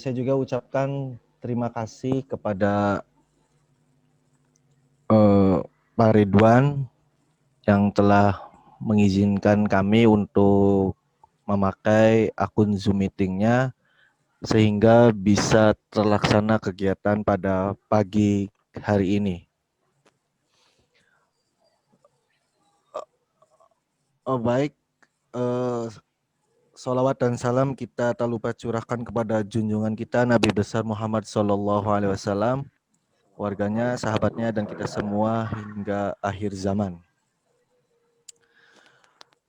Saya juga ucapkan terima kasih kepada Pak Ridwan yang telah mengizinkan kami untuk memakai akun Zoom meeting-nya sehingga bisa terlaksana kegiatan pada pagi hari ini. Baik, sholawat dan salam kita tak lupa curahkan kepada junjungan kita Nabi besar Muhammad SAW, warganya, sahabatnya, dan kita semua hingga akhir zaman.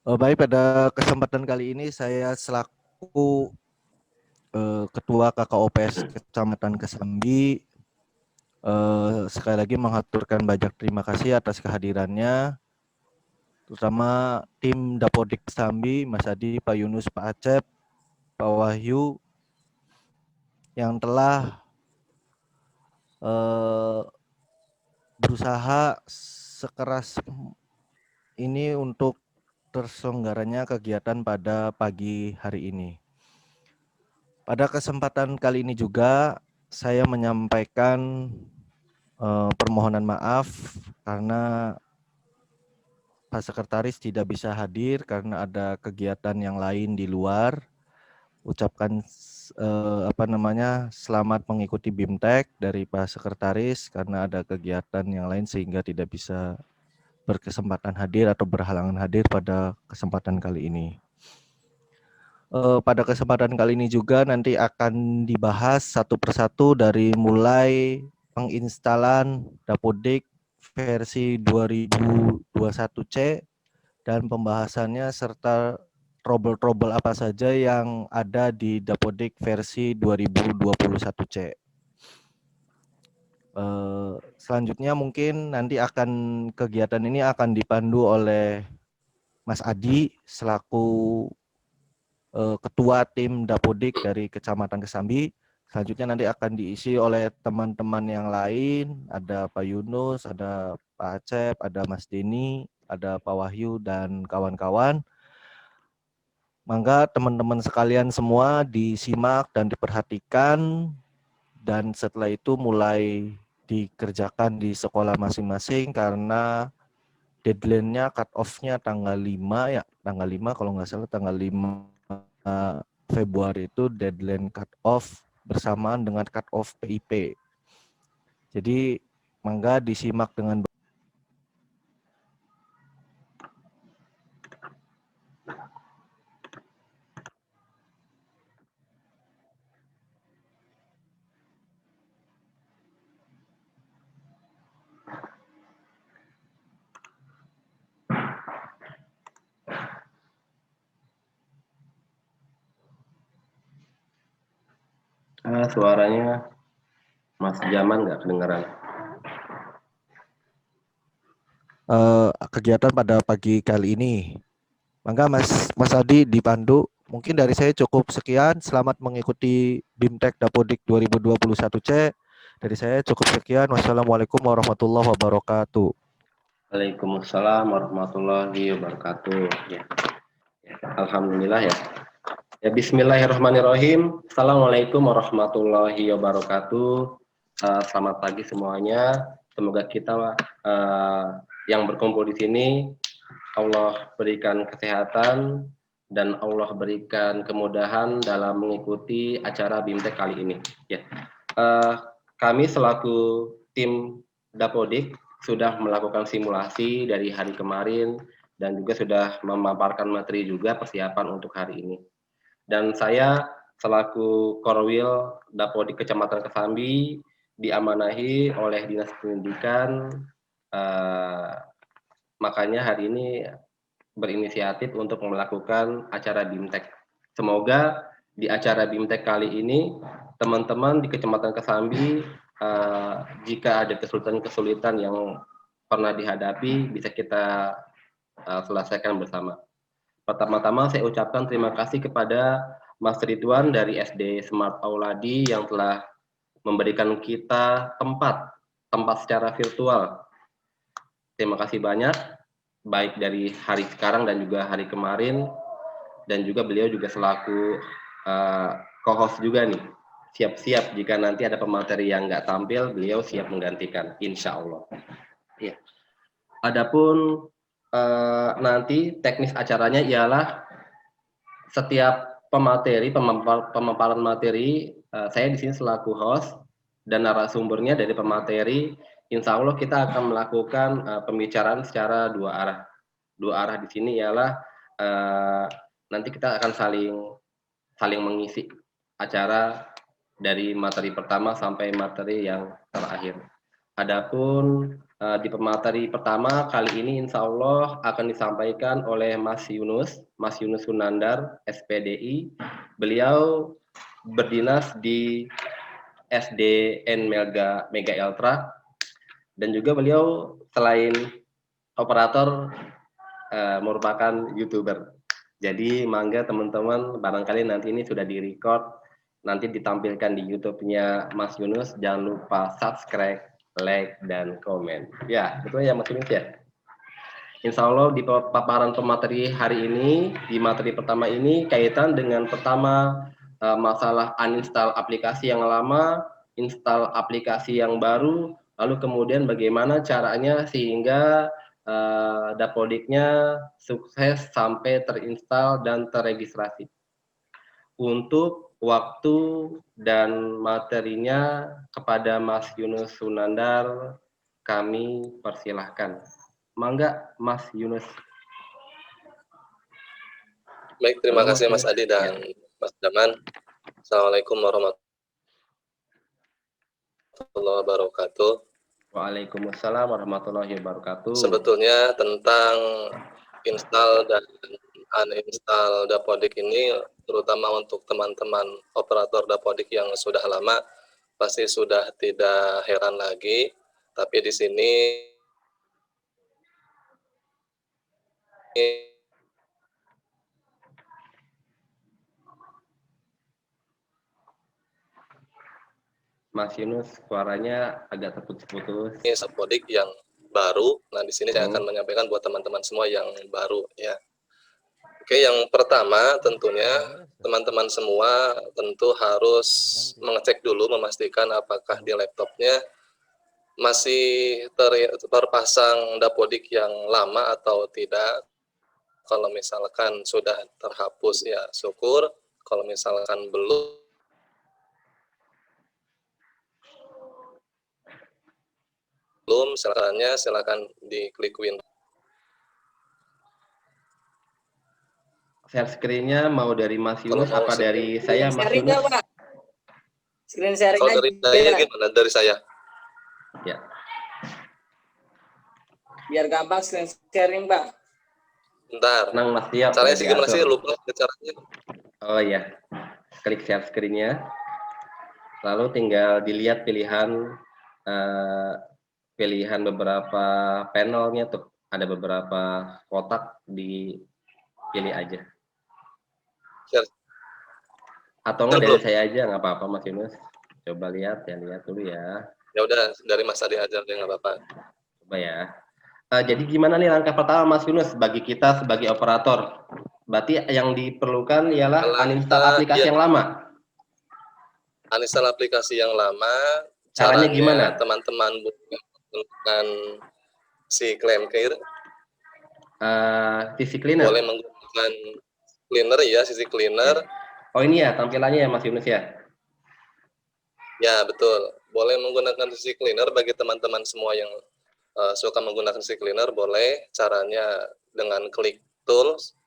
Baik, pada kesempatan kali ini saya selaku Ketua KKOPS Kecamatan Kesambi sekali lagi mengaturkan banyak terima kasih atas kehadirannya, terutama tim Dapodik Kesambi, Mas Adi, Pak Yunus, Pak Acep, Pak Wahyu, yang telah berusaha sekeras ini untuk terselenggaranya kegiatan pada pagi hari ini. Pada kesempatan kali ini juga saya menyampaikan permohonan maaf karena Pak Sekretaris tidak bisa hadir karena ada kegiatan yang lain di luar. Ucapkan selamat mengikuti BIMTEK dari Pak Sekretaris karena ada kegiatan yang lain sehingga tidak bisa berkesempatan hadir atau berhalangan hadir pada kesempatan kali ini. Pada kesempatan kali ini juga nanti akan dibahas satu persatu dari mulai penginstalan Dapodik versi 2021C dan pembahasannya serta trouble-trouble apa saja yang ada di Dapodik versi 2021C. Selanjutnya mungkin nanti kegiatan ini akan dipandu oleh Mas Adi selaku Ketua Tim Dapodik dari Kecamatan Kesambi. Selanjutnya nanti akan diisi oleh teman-teman yang lain, ada Pak Yunus, ada Pak Acep, ada Mas Denny, ada Pak Wahyu, dan kawan-kawan. Maka teman-teman sekalian semua disimak dan diperhatikan, dan setelah itu mulai dikerjakan di sekolah masing-masing karena deadline-nya, cut off-nya tanggal 5 ya, tanggal 5 kalau nggak salah, tanggal 5 Februari itu deadline cut off bersamaan dengan cut off PIP. Jadi mangga disimak dengan Suaranya Mas Jaman nggak kedengeran. kegiatan pada pagi kali ini. Mangga Mas Adi dipandu. Mungkin dari saya cukup sekian. Selamat mengikuti BIMTEK Dapodik 2021C. Dari saya cukup sekian. Wassalamualaikum warahmatullahi wabarakatuh. Waalaikumsalam warahmatullahi wabarakatuh. Ya. Alhamdulillah ya. Ya, bismillahirrahmanirrahim. Assalamualaikum warahmatullahi wabarakatuh. Selamat pagi semuanya. Semoga kita yang berkumpul di sini Allah berikan kesehatan dan Allah berikan kemudahan dalam mengikuti acara BIMTEK kali ini. Ya, kami selaku tim Dapodik sudah melakukan simulasi dari hari kemarin dan juga sudah memaparkan materi juga persiapan untuk hari ini. Dan saya selaku Korwil Dapodik Kecamatan Kesambi diamanahi oleh Dinas Pendidikan, makanya hari ini berinisiatif untuk melakukan acara BIMTEK. Semoga di acara BIMTEK kali ini teman-teman di Kecamatan Kesambi jika ada kesulitan-kesulitan yang pernah dihadapi bisa kita selesaikan bersama. Pertama-tama saya ucapkan terima kasih kepada Mas Ridwan dari SD Smart Auladi yang telah memberikan kita tempat secara virtual. Terima kasih banyak, baik dari hari sekarang dan juga hari kemarin, dan juga beliau juga selaku co-host juga nih. siap-siap jika nanti ada pemateri yang nggak tampil, beliau siap menggantikan, insya Allah. Ya. Adapun nanti teknis acaranya ialah setiap pemaparan materi, saya di sini selaku host dan narasumbernya dari pemateri, insya Allah kita akan melakukan pembicaraan secara dua arah. Dua arah di sini ialah nanti kita akan saling mengisi acara dari materi pertama sampai materi yang terakhir. Adapun di pemateri pertama kali ini insya Allah akan disampaikan oleh Mas Yunus Sunandar, SPDI. Beliau berdinas di SDN Mega Eltra dan juga beliau selain operator merupakan YouTuber. Jadi mangga teman-teman, barangkali nanti ini sudah di-record, nanti ditampilkan di YouTube-nya Mas Yunus. Jangan lupa subscribe, like, dan komen. Ya, betul ya Mas Yunus ya? Insya Allah di paparan pemateri hari ini, di materi pertama ini kaitan dengan pertama masalah uninstall aplikasi yang lama, install aplikasi yang baru, lalu kemudian bagaimana caranya sehingga Dapodiknya sukses sampai terinstall dan terregistrasi. Untuk waktu dan materinya kepada Mas Yunus Sunandar kami persilahkan. Mangga Mas Yunus. Baik, terima kasih Mas Adi dan Mas Daman. Assalamualaikum warahmatullahi wabarakatuh. Waalaikumsalam warahmatullahi wabarakatuh. Sebetulnya tentang install dan uninstall Dapodik ini, terutama untuk teman-teman operator Dapodik yang sudah lama, pasti sudah tidak heran lagi. Tapi di sini Mas Yunus, suaranya agak terputus-putus. ini Dapodik yang baru. Nah, di sini saya akan menyampaikan buat teman-teman semua yang baru ya. Oke, yang pertama tentunya teman-teman semua tentu harus mengecek dulu, memastikan apakah di laptopnya masih terpasang Dapodik yang lama atau tidak. Kalau misalkan sudah terhapus ya syukur, kalau misalkan belum silakan diklik Windows. Share screen-nya mau dari Mas Yunus apa dari saya Mas sharing Yunus? Pak. Screen sharing Kalau dari saya gimana? Dari saya. Ya. Biar gampang screen sharing, Pak. Bentar. Tenang Mas, siap. Caranya sih gimana sih? Lupa caranya. Oh iya. Klik share screen-nya. Lalu tinggal dilihat pilihan beberapa panelnya tuh. Ada beberapa kotak, dipilih aja. Share. Atau enggak dari saya aja, nggak apa-apa Mas Yunus. Coba lihat dulu ya. Ya udah, dari Mas Adi aja deh, nggak apa-apa. Coba ya. Jadi gimana nih langkah pertama Mas Yunus bagi kita sebagai operator? Berarti yang diperlukan ialah uninstall aplikasi yang lama. Uninstall aplikasi yang lama. Caranya gimana? Teman-teman menggunakan si Cleaner. Sisi cleaner. Boleh menggunakan cleaner ya, sisi cleaner. Oh ini ya tampilannya ya Mas Yunus ya? Ya betul. Boleh menggunakan sisi cleaner bagi teman-teman semua yang suka menggunakan sisi cleaner, boleh. Caranya dengan klik tools.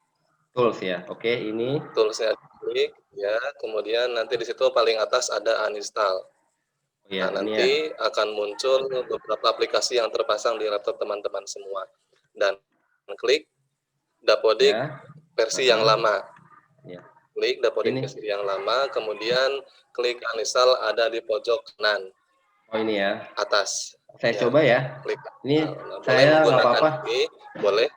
Tools ya. Oke, ini. Toolsnya klik ya. Kemudian nanti di situ paling atas ada uninstall. Ya, nah nanti akan muncul beberapa aplikasi yang terpasang di laptop teman-teman semua. Dan klik Dapodik versi yang lama. Ya. Klik Dapodik versi yang lama, kemudian klik uninstall ada di pojok kanan. Oh ini ya. Atas. Saya coba ya. Klik. Ini saya nggak apa-apa. Boleh.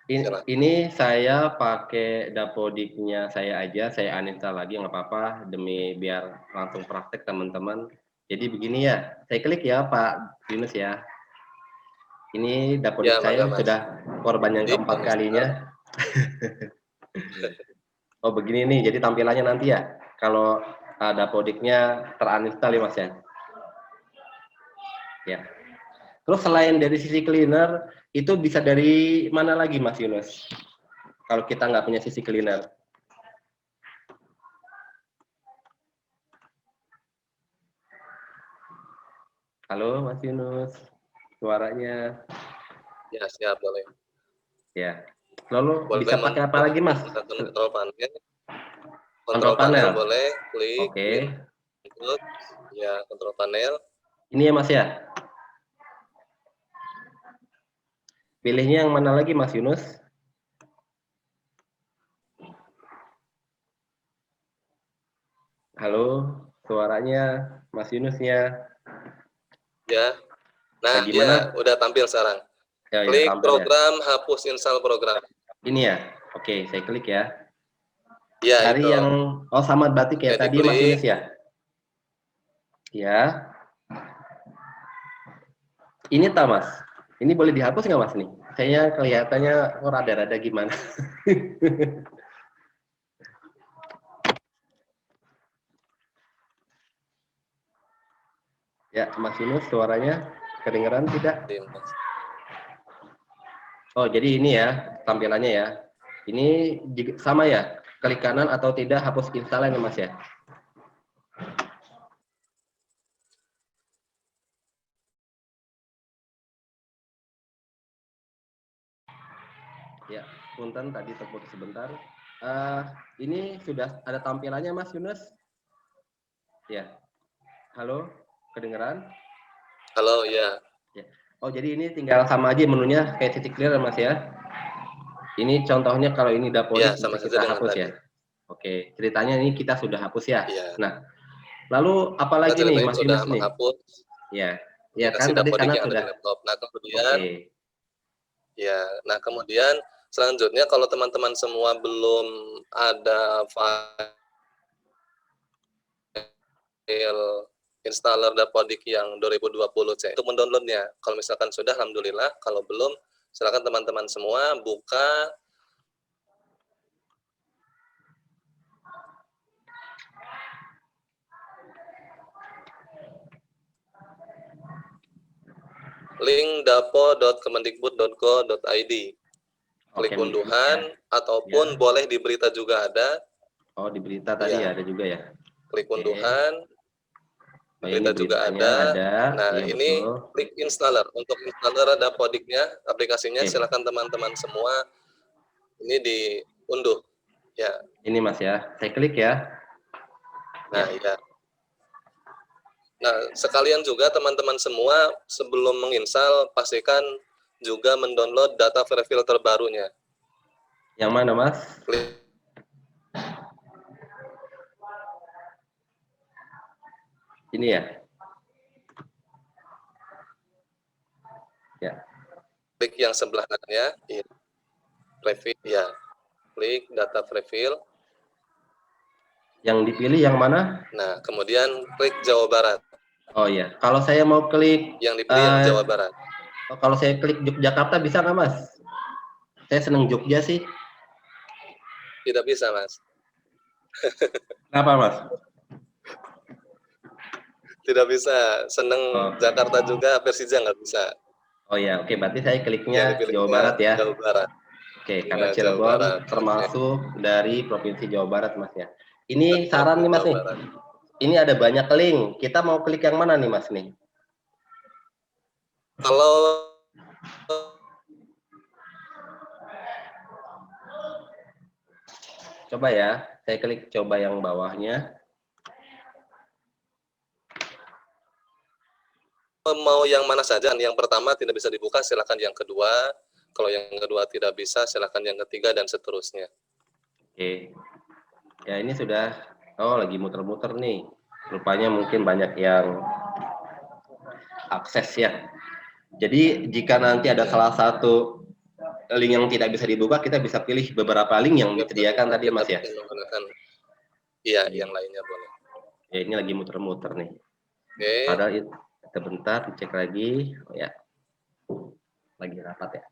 Ini saya pakai Dapodiknya saya aja, saya uninstall lagi nggak apa-apa demi biar langsung praktek teman-teman. Jadi begini ya, saya klik ya Pak Yunus ya. Ini Dapodik saya sudah korban yang keempat kalinya. Oh begini nih, jadi tampilannya nanti ya. Kalau Dapodiknya terinstall ya Mas ya. Ya. Terus selain dari sisi cleaner, itu bisa dari mana lagi Mas Yunus? Kalau kita nggak punya sisi cleaner. Halo Mas Yunus, suaranya. Ya, siap, boleh. Ya. Lalu Boleh bisa pakai apa lagi Mas? kontrol panel. Kontrol Kontrol panel panel. boleh, klik. Oke. Input. Ya, kontrol panel. Ini ya Mas ya. Pilihnya yang mana lagi Mas Yunus? Halo, suaranya Mas Yunusnya. Ya. Nah, Gimana? ya, udah tampil sekarang. Ya, Klik tampil program, hapus install program. Ini ya. Oke, saya klik ya. Ya, Cari itu. yang sama berarti kayak Oke, tadi Mas diklik. Yunus ya. Ya. Ini tak Mas? Ini boleh dihapus nggak Mas nih? Kayaknya kelihatannya rada-rada gimana. Ya, Mas Yunus suaranya kedengeran tidak? Oh, jadi ini ya tampilannya ya. Ini sama ya, klik kanan atau tidak hapus install ya Mas ya. Ya, punten tadi terputus sebentar. Ini sudah ada tampilannya Mas Yunus? Ya. Halo, kedengeran? Halo, ya. Ya. Oh, jadi ini tinggal sama aja menunya kayak titik clear Mas ya. Ini contohnya kalau ini Dapodik Ya, bisa sama saja kita dengan hapus tadi. ya. Oke, ceritanya ini kita sudah hapus ya. Iya. Nah, lalu apalagi nih Mas sudah Yunus nih? menghapus Ya. Ya kan aplikasi tadi Dapodik karena yang ada sudah. di laptop. Nah, kemudian Oke. ya, nah kemudian selanjutnya kalau teman-teman semua belum ada file installer Dapodik yang 2020C untuk mendownloadnya. Kalau misalkan sudah, alhamdulillah. Kalau belum, silakan teman-teman semua buka link dapo.kemendikbud.go.id. Klik Oke, unduhan, ataupun ya. boleh di berita juga ada. Oh, di berita tadi Ya. ya ada juga ya. Klik Oke. unduhan, Oh, berita ini juga beritanya ada. Nah, Iya, ini betul. klik installer. Untuk installer ada Dapodiknya, aplikasinya. Oke. Silakan teman-teman semua ini diunduh. Ya. Ini Mas ya. Saya klik ya. Nah, ya. Nah, sekalian juga teman-teman semua sebelum menginstal pastikan juga mendownload data verifil terbarunya. Yang mana Mas? Klik Ini ya. Ya. klik yang sebelah kanannya, ya. Refill, ya. Klik data verifil. Yang dipilih yang mana? Nah, kemudian klik Jawa Barat. Oh ya. Kalau saya mau klik Yang dipilih yang Jawa Barat. kalau saya klik Yogyakarta bisa nggak Mas? Saya seneng Jogja sih. Tidak bisa, Mas. Kenapa Mas? Tidak bisa. Seneng Jakarta juga, Persija nggak bisa. Oh ya, oke. Berarti saya kliknya Yang Jawa Barat ya. Jawa Barat. Oke, karena Ya, Jawa Cirebon Barat. termasuk dari provinsi Jawa Barat Mas ya. Ini Betul, saran nih Mas Jawa nih. Barat. Ini ada banyak link. Kita mau klik yang mana nih Mas nih? Kalau Coba ya, saya klik coba yang bawahnya. mau yang mana saja, yang pertama tidak bisa dibuka, silakan yang kedua. Kalau yang kedua tidak bisa, silakan yang ketiga dan seterusnya. Oke. Ya ini sudah, lagi muter-muter nih. Rupanya mungkin banyak yang akses ya. Jadi jika nanti ada salah satu link yang tidak bisa dibuka, kita bisa pilih beberapa link yang disediakan tadi Mas ya. Iya, yang lainnya boleh. Ya ini lagi muter-muter nih. Oke. Padahal itu sebentar dicek lagi. Oh ya. Lagi rapat ya.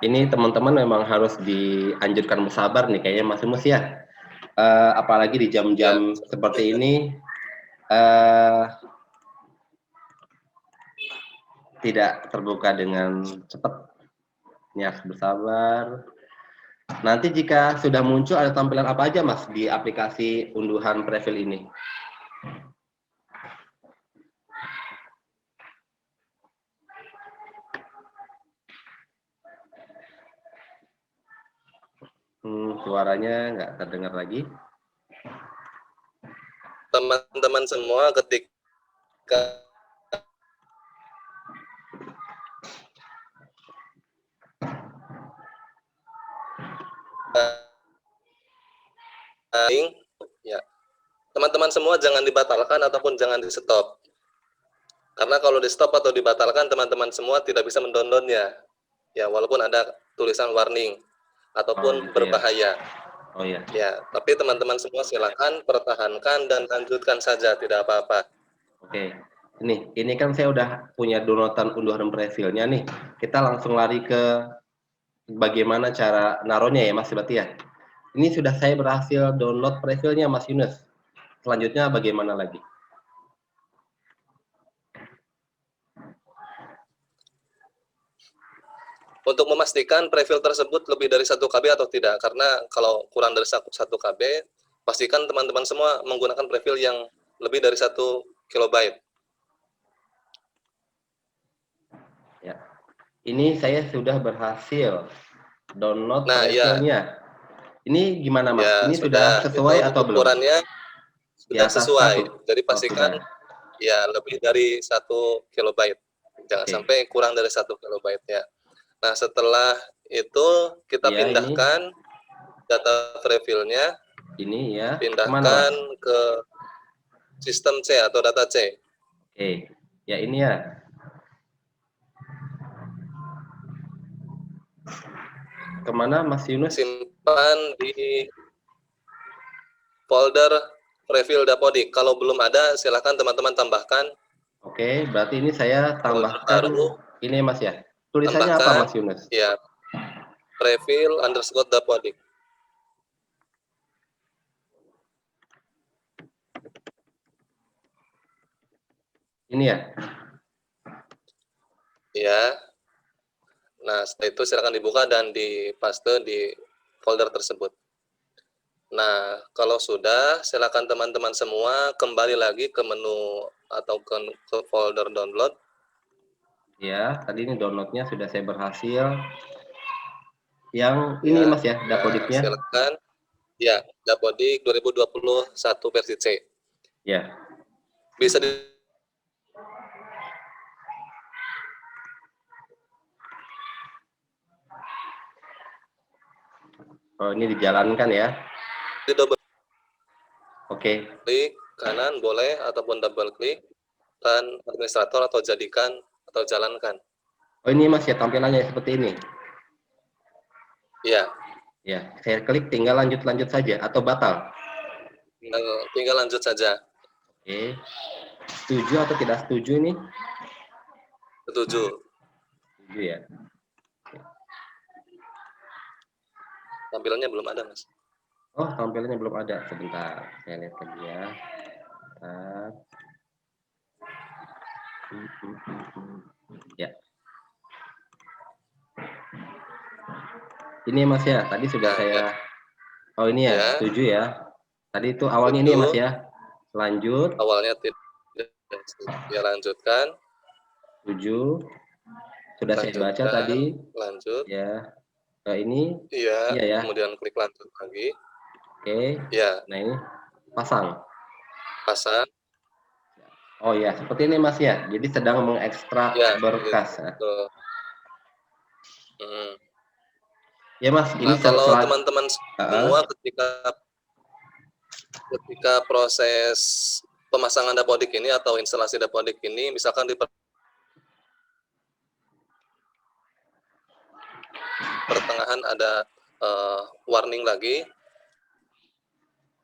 ini teman-teman memang harus dianjurkan bersabar nih kayaknya Mas Humus ya. Apalagi di jam-jam seperti ini tidak terbuka dengan cepat. Ini harus bersabar. Nanti jika sudah muncul ada tampilan apa aja Mas di aplikasi unduhan Previl ini? Suaranya nggak terdengar lagi. Teman-teman semua ketika ya, teman-teman semua jangan dibatalkan ataupun jangan di stop. Karena kalau di stop atau dibatalkan, teman-teman semua tidak bisa mendownloadnya. Ya, walaupun ada tulisan warning ataupun gitu berbahaya. Oh ya. Ya, tapi teman-teman semua silakan pertahankan dan lanjutkan saja, tidak apa-apa. Oke. Ini kan saya udah punya downloadan unduhan Previlnya nih. Kita langsung lari ke bagaimana cara naruhnya ya Mas berarti ya. Ini sudah saya berhasil download Previlnya Mas Yunus. Selanjutnya bagaimana lagi? Untuk memastikan preview tersebut lebih dari 1 KB atau tidak, karena kalau kurang dari 1 KB, pastikan teman-teman semua menggunakan preview yang lebih dari 1 kilobyte. Ya. Ini saya sudah berhasil download Nah, Previlnya. Ini gimana Mas? Ya, Ini sudah sesuai itu atau belum? ukurannya Di sudah atas sesuai. 1. Jadi pastikan ya lebih dari 1 kilobyte. Jangan sampai kurang dari 1 kilobyte ya. Nah, setelah itu kita pindahkan data preview-nya. Ini ya. Pindahkan ke sistem C atau data C. Oke. Ya ini ya. Kemana Mas Yunus? Simpan di folder preview Dapodik. Kalau belum ada, silakan teman-teman tambahkan. Oke, berarti ini saya tambahkan ini Mas ya. Tulisannya apa Mas Yunus? Ya, preview_Dapodik. Ini ya? Ya. Nah, setelah itu silakan dibuka dan dipaste di folder tersebut. Nah, kalau sudah, silakan teman-teman semua kembali lagi ke menu atau ke folder download. Ya, tadi ini downloadnya sudah saya berhasil. Yang ini ya, Mas ya, Dapodiknya. Silakan. Ya, Dapodik 2021 versi C. Ya. Bisa Oh, ini dijalankan ya. double Oke. klik kanan boleh ataupun double klik dan administrator atau jadikan atau jalankan. Oh, ini Mas ya tampilannya seperti ini. Iya. Ya, saya klik tinggal lanjut saja atau batal. Tinggal lanjut saja. Oke. Setuju atau tidak setuju ini? Setuju. Setuju ya. Tampilannya belum ada, Mas. Oh, tampilannya belum ada. Sebentar, saya lihat lagi ya. Ya. Ini Mas ya, tadi sudah saya. Oh ini ya, setuju ya. Tadi itu awalnya ini Mas ya. Lanjut. Awalnya tidak ya, lanjutkan. Setuju. Sudah lanjutkan. Saya baca tadi. Lanjut. Ya. Ini. Iya. Iya ya. Kemudian klik lanjut lagi. Oke. Ya. Nah ini pasang. Pasang. Oh ya, seperti ini Mas ya. Jadi sedang mengekstrak berkas. Gitu. Ya Mas, ini kalau teman-teman semua ketika proses pemasangan Dapodik ini atau instalasi Dapodik ini, misalkan di pertengahan ada warning lagi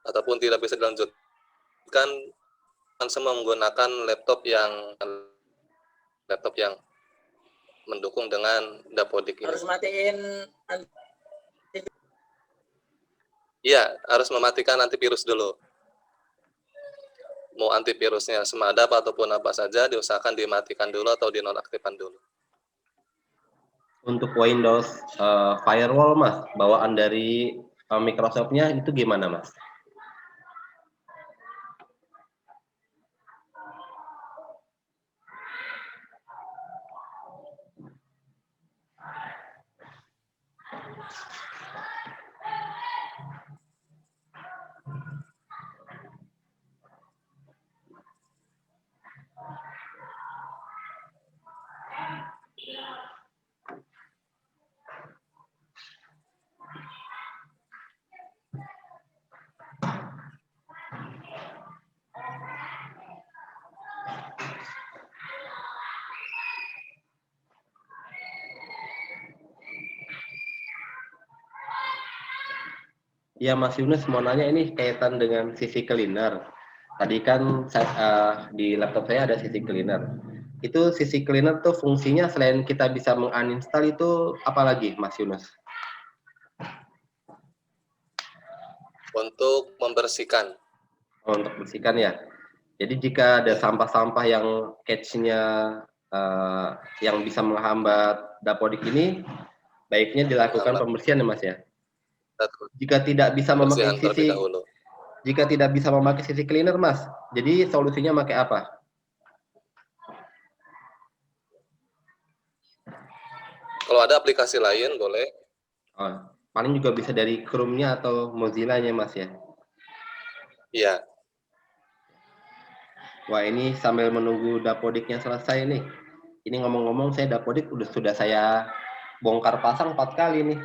ataupun tidak bisa dilanjutkan, semua menggunakan laptop yang mendukung dengan Dapodik ini. Harus matiin Iya, harus mematikan antivirus dulu. Mau antivirusnya Semadap ataupun apa saja, diusahakan dimatikan dulu atau dinonaktifkan dulu. Untuk Windows firewall Mas, bawaan dari Microsoft-nya itu gimana Mas? Ya Mas Yunus mau nanya ini kaitan dengan CC Cleaner. Tadi kan di laptop saya ada CC Cleaner. Itu CC Cleaner tuh fungsinya selain kita bisa menguninstall itu apa lagi Mas Yunus? Untuk membersihkan. Oh, untuk bersihkan ya. Jadi jika ada sampah-sampah yang catch-nya yang bisa menghambat Dapodik ini, baiknya dilakukan pembersihan ya Mas ya. Jika tidak bisa memakai CC Cleaner Mas, jadi solusinya pakai apa? Kalau ada aplikasi lain boleh. Oh, paling juga bisa dari Chrome-nya atau Mozilla-nya Mas ya. Iya. Wah ini sambil menunggu Dapodiknya selesai nih. Ini ngomong-ngomong saya Dapodik sudah saya bongkar pasang 4 kali nih.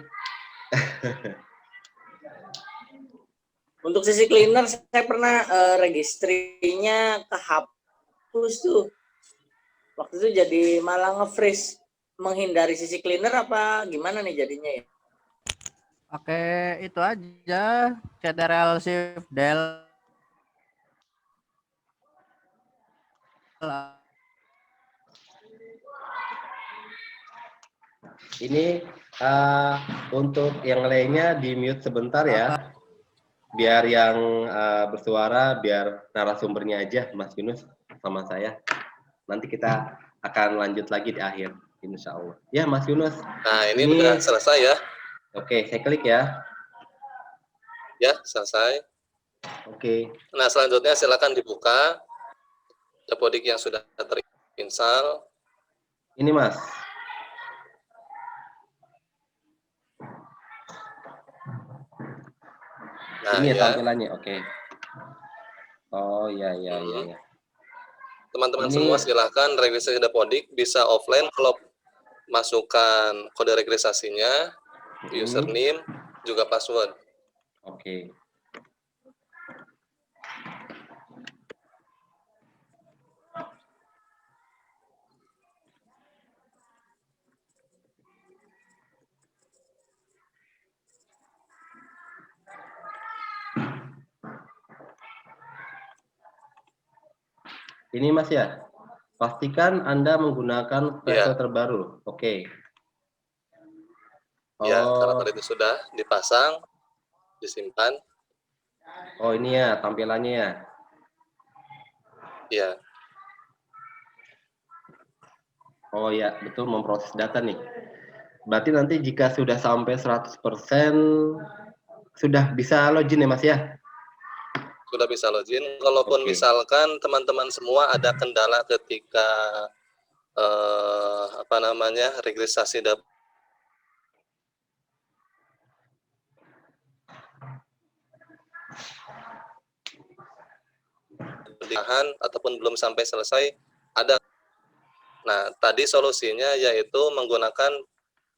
untuk CC Cleaner saya pernah registrinya kehapus tuh. Waktu itu jadi malah nge-freeze. Menghindari CC Cleaner apa gimana nih jadinya ya? Oke, itu aja. Ctrl Shift Del. Ini untuk yang lainnya di mute sebentar ya. Biar yang bersuara, biar narasumbernya aja Mas Yunus sama saya. Nanti kita akan lanjut lagi di akhir, insya Allah. Ya Mas Yunus. Nah ini udah selesai ya. Oke, saya klik ya. Ya, selesai. Oke. Nah selanjutnya silakan dibuka Dapodik yang sudah terinstall. Ini Mas. Nah, ini ya tampilannya, oke. Oh ya. Teman-teman semua silahkan registrasi Dapodik, bisa offline kalau masukkan kode registrasinya, username, juga password. Oke. Ini Mas ya, pastikan Anda menggunakan file terbaru. Oke. Ya, karena tadi itu sudah dipasang, disimpan. Oh ini ya tampilannya ya. Ya. Oh ya, betul memproses data nih. Berarti nanti jika sudah sampai 100% sudah bisa login ya Mas ya? Sudah bisa login. Kalaupun misalkan teman-teman semua ada kendala ketika registrasi ataupun belum sampai selesai, ada. Nah, tadi solusinya yaitu menggunakan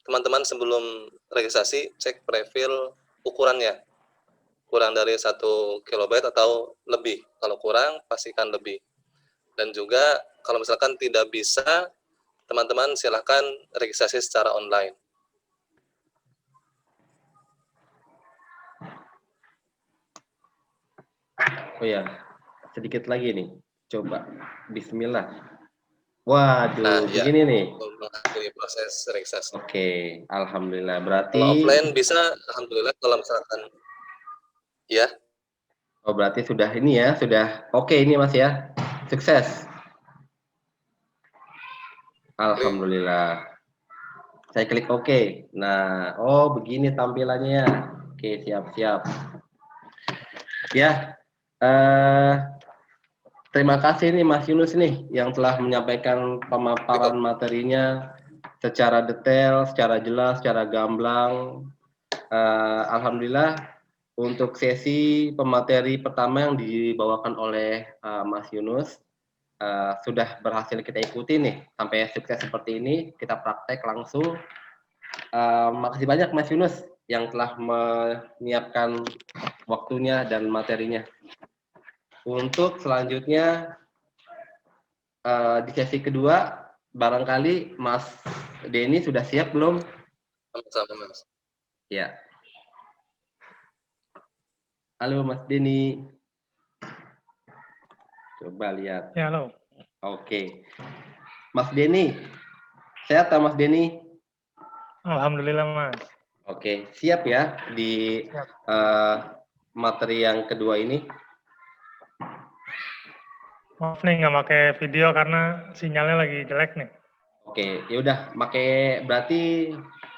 teman-teman sebelum registrasi cek profil ukurannya. Kurang dari 1 kilobyte atau lebih. Kalau kurang, pastikan lebih. Dan juga kalau misalkan tidak bisa, teman-teman silahkan registrasi secara online. Oh ya, sedikit lagi nih. Coba. Bismillah. Waduh, begini nih. proses registrasi. Oke, alhamdulillah. Berarti Kalau offline bisa, alhamdulillah. Kalau misalkan ya, oh berarti sudah ini ya, sudah oke ini Mas ya. Sukses. Alhamdulillah. Saya klik oke. Nah, oh begini tampilannya ya. Oke, siap-siap. Ya, terima kasih nih Mas Yunus nih yang telah menyampaikan pemaparan materinya secara detail, secara jelas, secara gamblang. Alhamdulillah untuk sesi pemateri pertama yang dibawakan oleh Mas Yunus sudah berhasil kita ikuti nih sampai sukses seperti ini, kita praktek langsung. Makasih banyak Mas Yunus yang telah menyiapkan waktunya dan materinya. Untuk selanjutnya di sesi kedua barangkali Mas Denny sudah siap belum? sama-sama Mas. Ya. Halo Mas Denny. Coba lihat. Ya, halo. Oke. Mas Denny. Sehat tak Mas Denny? Alhamdulillah, Mas. Oke, siap ya di materi yang kedua ini. Maaf nih nggak pakai video karena sinyalnya lagi jelek nih. Oke, ya udah pakai berarti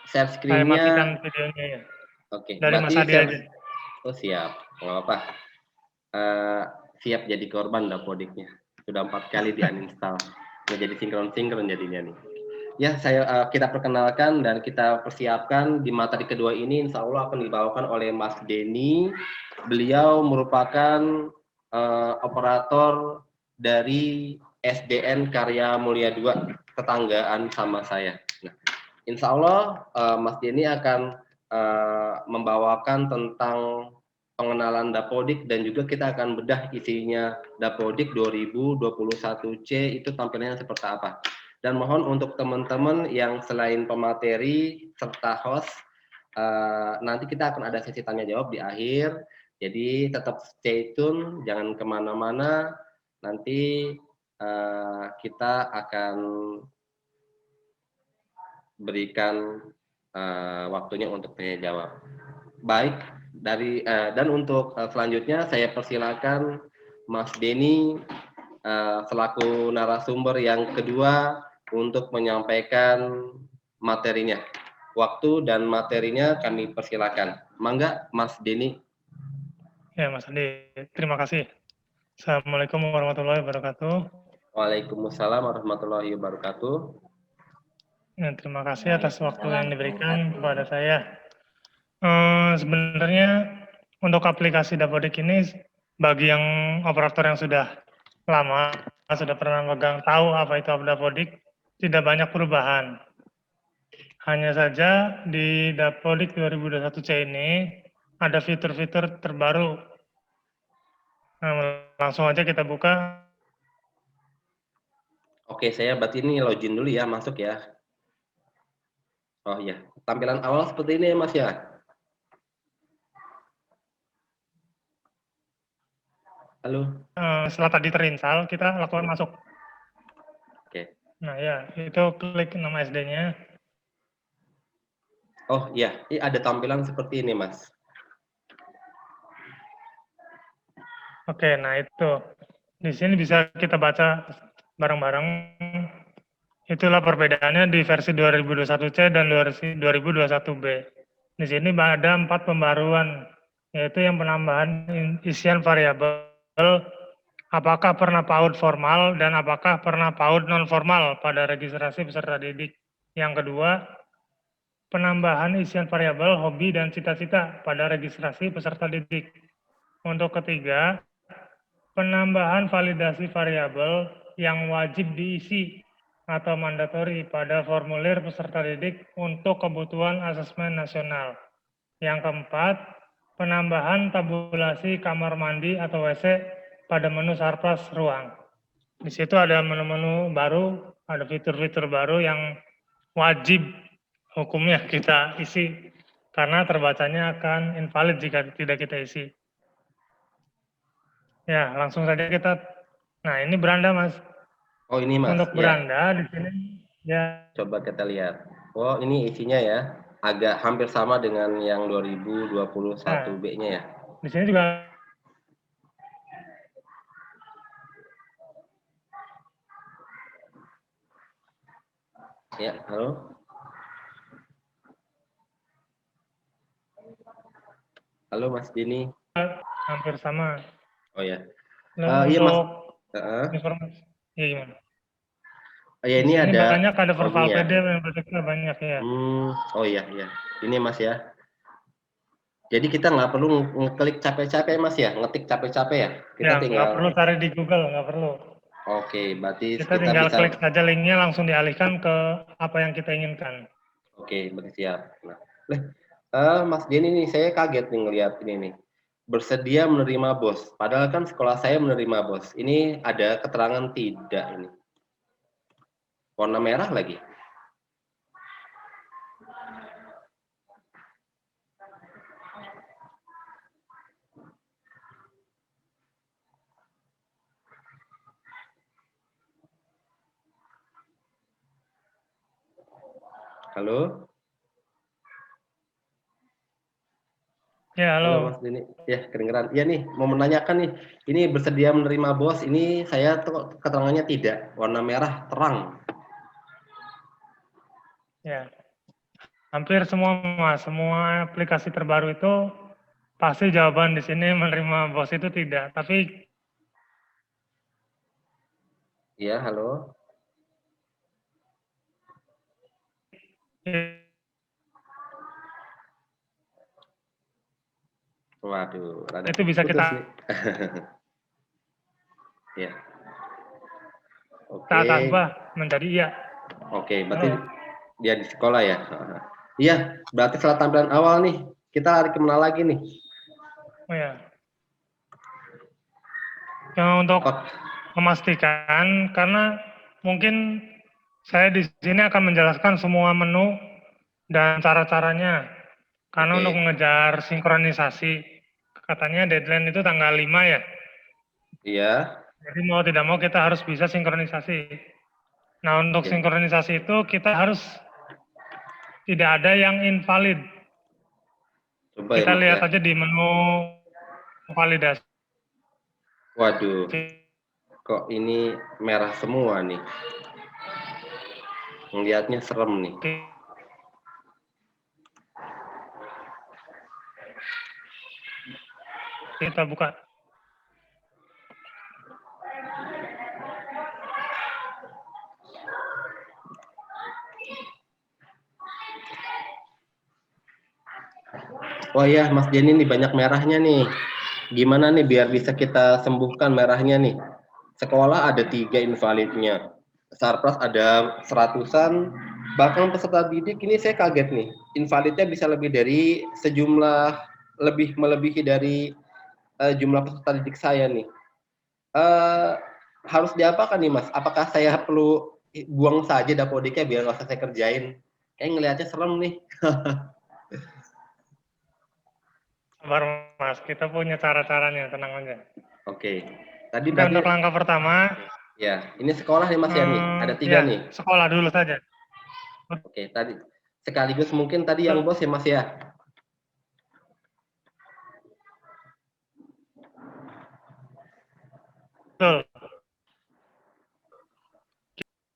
share Saya matikan screen-nya. videonya ya. Oke, Dari Mas berarti Adi aja. Oh siap, nggak apa-apa. Siap jadi korban dapodiknya. Sudah 4 kali di uninstall. Nggak jadi sinkron jadinya nih. Ya, kita perkenalkan dan kita persiapkan di materi kedua ini insya Allah akan dibawakan oleh Mas Denny. Beliau merupakan operator dari SDN Karya Mulia 2, tetanggaan sama saya. Nah, insya Allah Mas Denny akan membawakan tentang pengenalan Dapodik dan juga kita akan bedah isinya Dapodik 2021C itu tampilannya seperti apa. Dan mohon untuk teman-teman yang selain pemateri serta host, nanti kita akan ada sesi tanya jawab di akhir. Jadi tetap stay tune, jangan kemana-mana. Nanti kita akan berikan waktunya untuk tanya jawab. Baik, dan untuk selanjutnya saya persilakan Mas Denny selaku narasumber yang kedua untuk menyampaikan materinya. Waktu dan materinya kami persilakan. Mangga, Mas Denny. Ya, Mas Adi. Terima kasih. Assalamualaikum warahmatullahi wabarakatuh. Waalaikumsalam warahmatullahi wabarakatuh. Ya, terima kasih atas waktu yang diberikan kepada saya. Sebenarnya untuk aplikasi Dapodik ini bagi yang operator yang sudah lama, sudah pernah megang tahu apa itu Dapodik, tidak banyak perubahan. Hanya saja di Dapodik 2021C ini ada fitur-fitur terbaru. Nah, langsung aja kita buka. Oke, saya berarti ini login dulu ya, masuk ya. Oh iya, tampilan awal seperti ini ya Mas ya. Halo. Setelah tadi terinstall, kita lakukan masuk. Oke. Nah ya, itu klik nama SD-nya. Oh iya, ini ada tampilan seperti ini Mas. Oke, nah itu. Di sini bisa kita baca bareng-bareng. Itulah perbedaannya di versi 2021C dan versi 2021B. Di sini ada 4 pembaruan, yaitu yang penambahan isian variabel, apakah pernah PAUD formal dan apakah pernah PAUD non formal pada registrasi peserta didik. Yang kedua, penambahan isian variabel hobi dan cita-cita pada registrasi peserta didik. Untuk ketiga, penambahan validasi variabel yang wajib diisi atau mandatori pada formulir peserta didik untuk kebutuhan asesmen nasional. Yang keempat, penambahan tabulasi kamar mandi atau WC pada menu Sarpras ruang. Di situ ada menu-menu baru, ada fitur-fitur baru yang wajib hukumnya kita isi karena terbacanya akan invalid jika tidak kita isi. Ya, langsung saja kita. Nah, ini beranda, Mas. Oh, ini Mas. Untuk beranda di sini Ya, Coba kita lihat. Oh, ini isinya ya. Agak hampir sama dengan yang 2021B-nya ya. di sini juga Ya, halo. Halo Mas Dini. hampir sama. Oh ya. Lalu Iya Mas. untuk Heeh. informasi, ya gimana? Ya Di ini sini ada banyak ada formnya. verbal PD yang produknya banyak ya. Oh iya iya. Ini Mas ya. Jadi kita nggak perlu ngeklik capek-capek Mas ya, ngetik capek-capek ya. Kita Ya, nggak tinggal. perlu cari di Google, nggak perlu. Oke, berarti Kita kita tinggal bisa. klik saja linknya langsung dialihkan ke apa yang kita inginkan. Oke, berarti siap. Nah, Mas Denny nih, saya kaget nih ngelihat ini nih. Bersedia menerima bos. Padahal kan sekolah saya menerima bos. Ini ada keterangan tidak ini. Warna merah lagi. Halo? Ya, Halo halo. Mas Denny. Ya, kedengeran. Iya nih, mau menanyakan nih. Ini bersedia menerima bos. Ini saya tuh keterangannya tidak. Warna merah terang. Ya, hampir semua Mas, semua aplikasi terbaru itu pasti jawaban di sini menerima bos itu tidak. Tapi Iya, halo. Waduh, rada itu bisa putus-putus nih. kita Ya. kita Oke. ubah menjadi iya. Oke, berarti Halo. dia di sekolah ya. Iya, berarti setelah tampilan awal nih, kita lari kemana lagi nih? Oh ya. Yang untuk Apa? memastikan, karena mungkin saya di sini akan menjelaskan semua menu dan cara-caranya. Karena Oke. untuk mengejar sinkronisasi, katanya deadline itu tanggal 5 ya. Iya. Jadi mau tidak mau kita harus bisa sinkronisasi. Nah, untuk Ya. sinkronisasi itu kita harus tidak ada yang invalid. Coba ya Kita Mas ya. lihat aja di menu validasi. Waduh, kok ini merah semua nih. Ngeliatnya serem nih. Kita buka. Oh iya, Mas Jenny nih banyak merahnya nih. Gimana nih biar bisa kita sembuhkan merahnya nih? Sekolah ada 3 invalidnya. Sarpras ada seratusan. Bahkan peserta didik ini saya kaget nih. Invalidnya bisa lebih dari sejumlah lebih melebihi dari jumlah peserta didik saya nih. Eh, harus diapakan nih Mas? Apakah saya perlu buang saja dapodiknya biar nggak usah saya kerjain? Kayak ngelihatnya serem nih. Sabar Mas, kita punya cara-caranya, tenang aja. Oke. Tadi Oke, berarti untuk langkah pertama, ya, ini sekolah nih Mas ya nih. Ada 3 ya, nih. sekolah dulu saja. Oke, tadi sekaligus mungkin tadi yang bos ya Mas ya. Betul.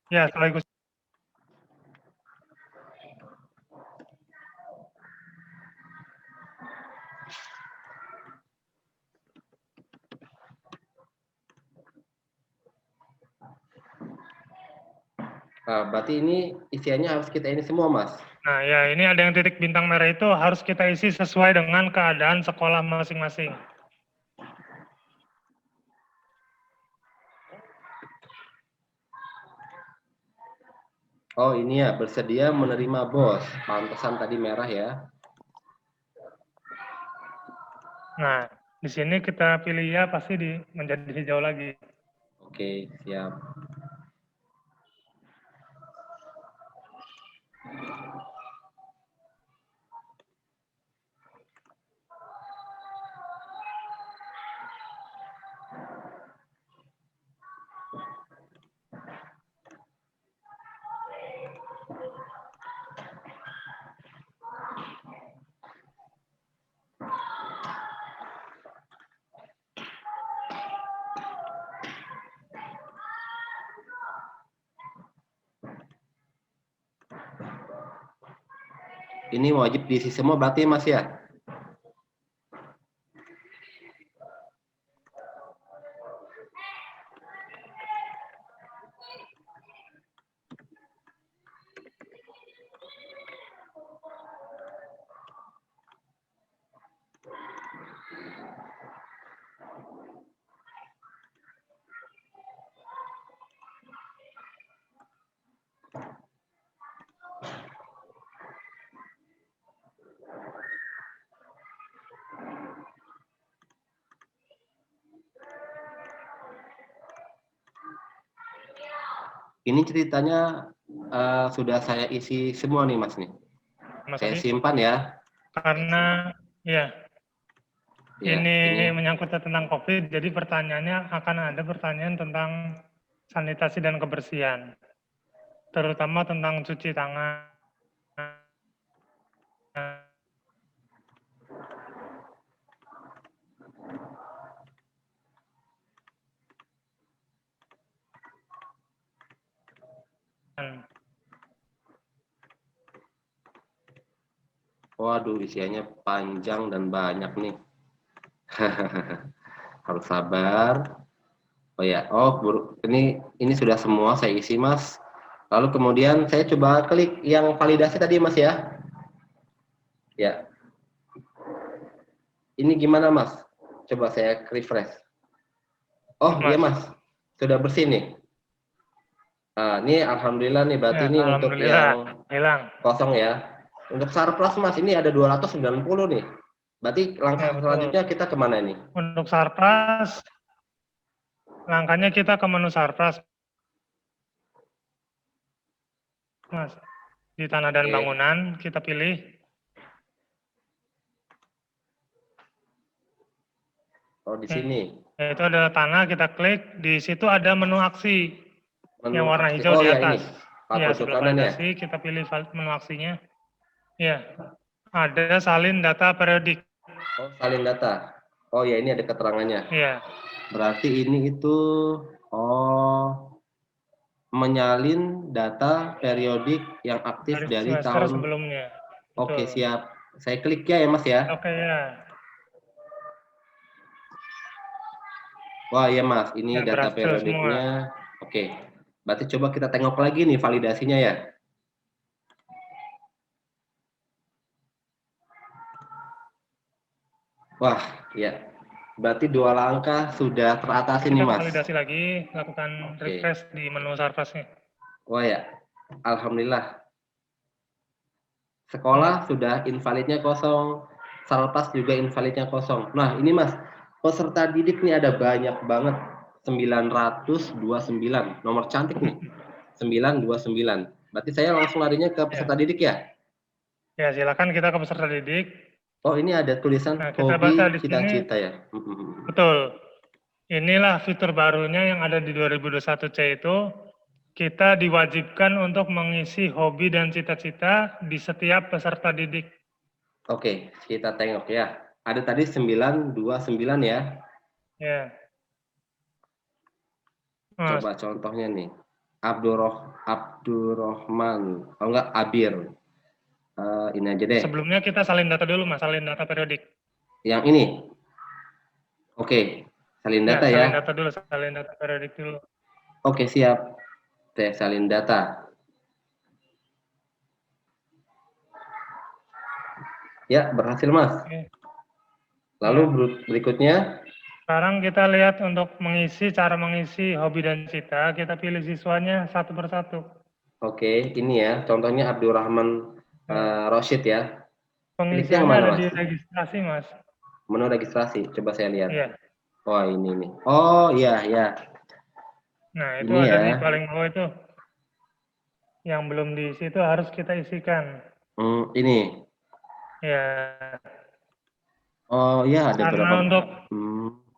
Ya, sekaligus. Nah, berarti ini isiannya harus kita ini semua Mas. Nah, ya, ini ada yang titik bintang merah itu harus kita isi sesuai dengan keadaan sekolah masing-masing. Oh ini ya, bersedia menerima bos. Pantesan tadi merah ya. Nah, di sini kita pilih ya, pasti menjadi hijau lagi. Oke, siap. Ini wajib diisi semua berarti Mas ya? Ini ceritanya sudah saya isi semua nih Mas nih. Mas Saya Adi. simpan ya. Karena ya Ya, ini menyangkut tentang COVID, jadi pertanyaannya akan ada pertanyaan tentang sanitasi dan kebersihan, terutama tentang cuci tangan. Waduh, isiannya panjang dan banyak nih. Harus sabar. Oh ya, ini sudah semua saya isi Mas. Lalu kemudian saya coba klik yang validasi tadi Mas ya. Ya. Ini gimana Mas? Coba saya refresh. Oh iya Mas, sudah bersih nih. Nah, ini alhamdulillah nih berarti Ya, ini untuk yang hilang. kosong ya. Untuk Sarpras Mas ini ada 290 nih. Berarti langkah Ya, betul. selanjutnya kita kemana nih? Untuk Sarpras, langkahnya kita ke menu Sarpras, Mas. Di tanah dan Oke. bangunan kita pilih. Oh di sini. Itu ada tanah, kita klik. Di situ ada menu aksi yang warna aksi. hijau Oh di ya atas. ini. Ya, Pojok sebelah kanan ya. validasi kita pilih menu aksinya. Ya, ada salin data periodik. Oh salin data. Oh ya ini ada keterangannya. Iya. Berarti ini itu menyalin data periodik yang aktif dari semester tahun sebelumnya. Oke, Betul. siap. Saya klik ya Mas ya. Oke ya. Wah, iya Mas, ini Ya, data berhasil periodiknya. Oke. Berarti coba kita tengok lagi nih validasinya ya. Wah, ya. Berarti 2 langkah sudah teratasi nih Kita Mas. validasi lagi, lakukan refresh di menu Sarpras-nya. Wah ya, alhamdulillah. Sekolah sudah invalidnya kosong, Sarpas juga invalidnya kosong. Nah ini Mas, peserta didik nih ada banyak banget, 929, nomor cantik nih, 929. Berarti saya langsung larinya ke peserta didik ya? Ya, silakan kita ke peserta didik. Oh ini ada tulisan Nah, kita hobi baca di sini. cita-cita ya? Betul. Inilah fitur barunya yang ada di 2021C itu. Kita diwajibkan untuk mengisi hobi dan cita-cita di setiap peserta didik. Oke, kita tengok ya. Ada tadi 929 ya? Ya. Coba contohnya nih. Abdurrahman. Oh enggak, Abir. Ini aja deh. Sebelumnya kita salin data dulu, Mas. Salin data periodik. Yang ini? Oke. Salin data ya? Salin data dulu, salin data periodik dulu. Oke, siap. Saya salin data. Ya, berhasil Mas. Oke. Lalu berikutnya. Sekarang kita lihat untuk cara mengisi hobi dan cita, kita pilih siswanya satu persatu. Oke, ini ya, contohnya Abdurrahman Roshid ya. Pengisiannya ada di registrasi, Mas. Menu registrasi, coba saya lihat. Iya. Wah, ini nih. Oh, iya, ya. Nah, itu ini ada ya. di paling bawah itu. Yang belum diisi itu harus kita isikan. Ini. Ya. Oh, ya ada Karena berapa. untuk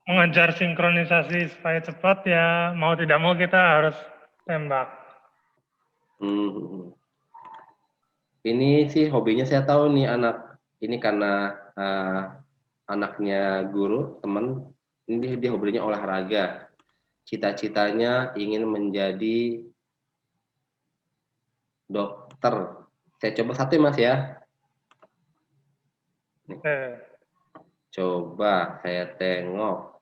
mengejar sinkronisasi supaya cepat ya, mau tidak mau kita harus tembak. Ini sih hobinya saya tahu nih anak. Ini karena anaknya guru, teman. Ini dia hobinya olahraga. Cita-citanya ingin menjadi dokter. Saya coba satu Mas ya. Oke. Coba saya tengok.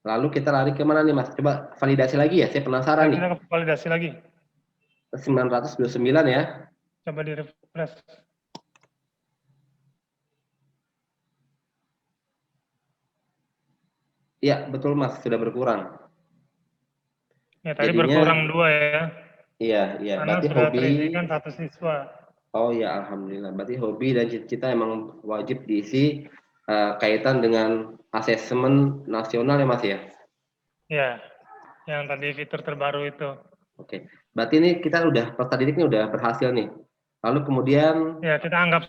Lalu kita lari ke mana nih Mas? Coba validasi lagi ya, saya penasaran nih. Kita validasi lagi. 929 ya. Coba di refresh. Iya, betul Mas, sudah berkurang. Ya, tadi Jadinya- berkurang 2 ya. Iya. Karena Berarti sudah hobi. terisi kan 1 siswa. Oh ya, alhamdulillah. Berarti hobi dan cita-cita emang wajib diisi kaitan dengan asesmen nasional ya Mas ya. Ya, yang tadi fitur terbaru itu. Oke. Berarti ini kita peserta didik ini udah berhasil nih. Lalu kemudian Ya, kita anggap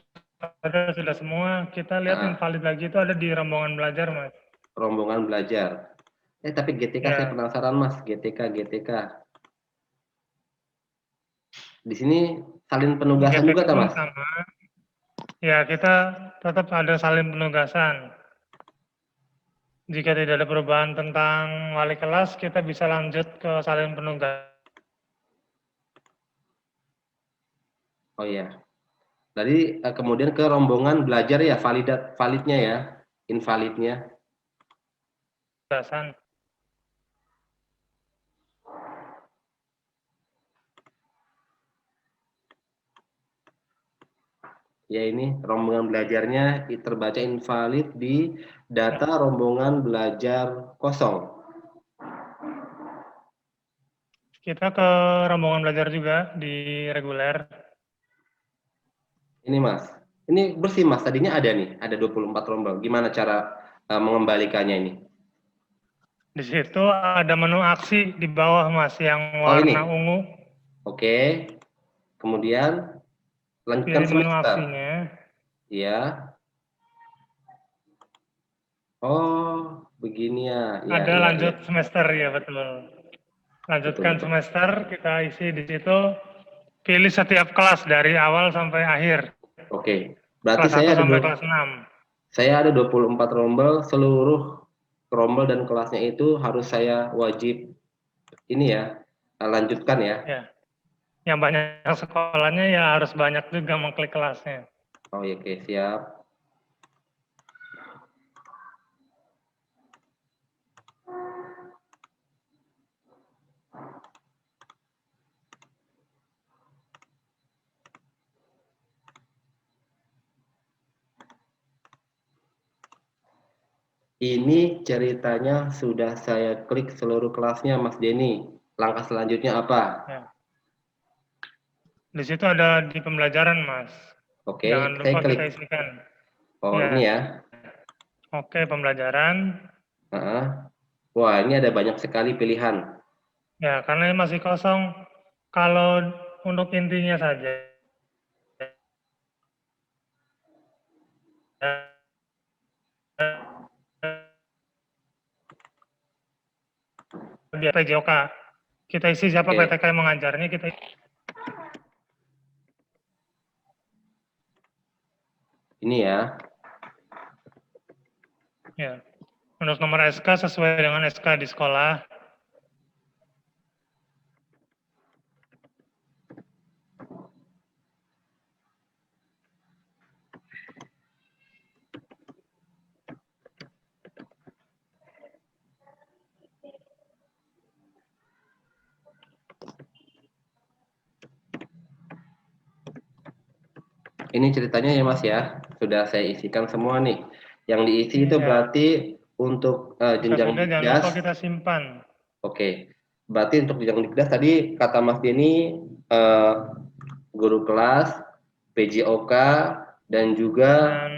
sudah semua. Kita lihat invalid lagi itu ada di rombongan belajar, Mas. rombongan belajar. Tapi GTK Ya. saya penasaran Mas, GTK. Di sini salin penugasan juga GTK kan pun Mas? sama. Ya, kita tetap ada salin penugasan. Jika tidak ada perubahan tentang wali kelas, kita bisa lanjut ke salin penugasan. Oh iya. Tadi kemudian ke rombongan belajar ya, validnya ya, invalidnya. Ya ini rombongan belajarnya terbaca invalid di data rombongan belajar kosong. Kita ke rombongan belajar juga di reguler. Ini Mas, ini bersih Mas, tadinya ada nih, ada 24 rombongan. Gimana cara mengembalikannya ini? Di situ ada menu aksi di bawah Mas, yang ini. warna ungu. Oke, kemudian lanjutkan Pilih menu semester. aksinya. Iya. Oh, begini ya. Ada lanjut semester ya, betul. Lanjutkan Betul. semester, kita isi di situ. Pilih setiap kelas dari awal sampai akhir. Oke. Berarti Kelas 1 sampai kelas 6. Saya ada 24 rombel, seluruh rombel dan kelasnya itu harus saya wajib ini ya, lanjutkan ya. Ya. Yang banyak sekolahnya ya harus banyak juga mengklik kelasnya. Oh iya, oke, siap. Ini ceritanya sudah saya klik seluruh kelasnya Mas Denny. Langkah selanjutnya apa? Ya. Di situ ada di pembelajaran Mas. Oke, Jangan saya lupa klik. kita isikan. Oh Ya. ini ya. Oke, pembelajaran. Wah, ini ada banyak sekali pilihan. Ya, karena ini masih kosong. Kalau untuk intinya saja. Di PJOK. Kita isi siapa PTK yang mengajarnya, kita Ini ya. ya. Untuk nomor SK sesuai dengan SK di sekolah. Ini ceritanya ya Mas ya, sudah saya isikan semua nih. Yang diisi itu berarti untuk jenjang Jangan Dikdas. lupa kita simpan. Oke, berarti untuk jenjang Dikdas tadi kata Mas Denny guru kelas, PJOK, dan juga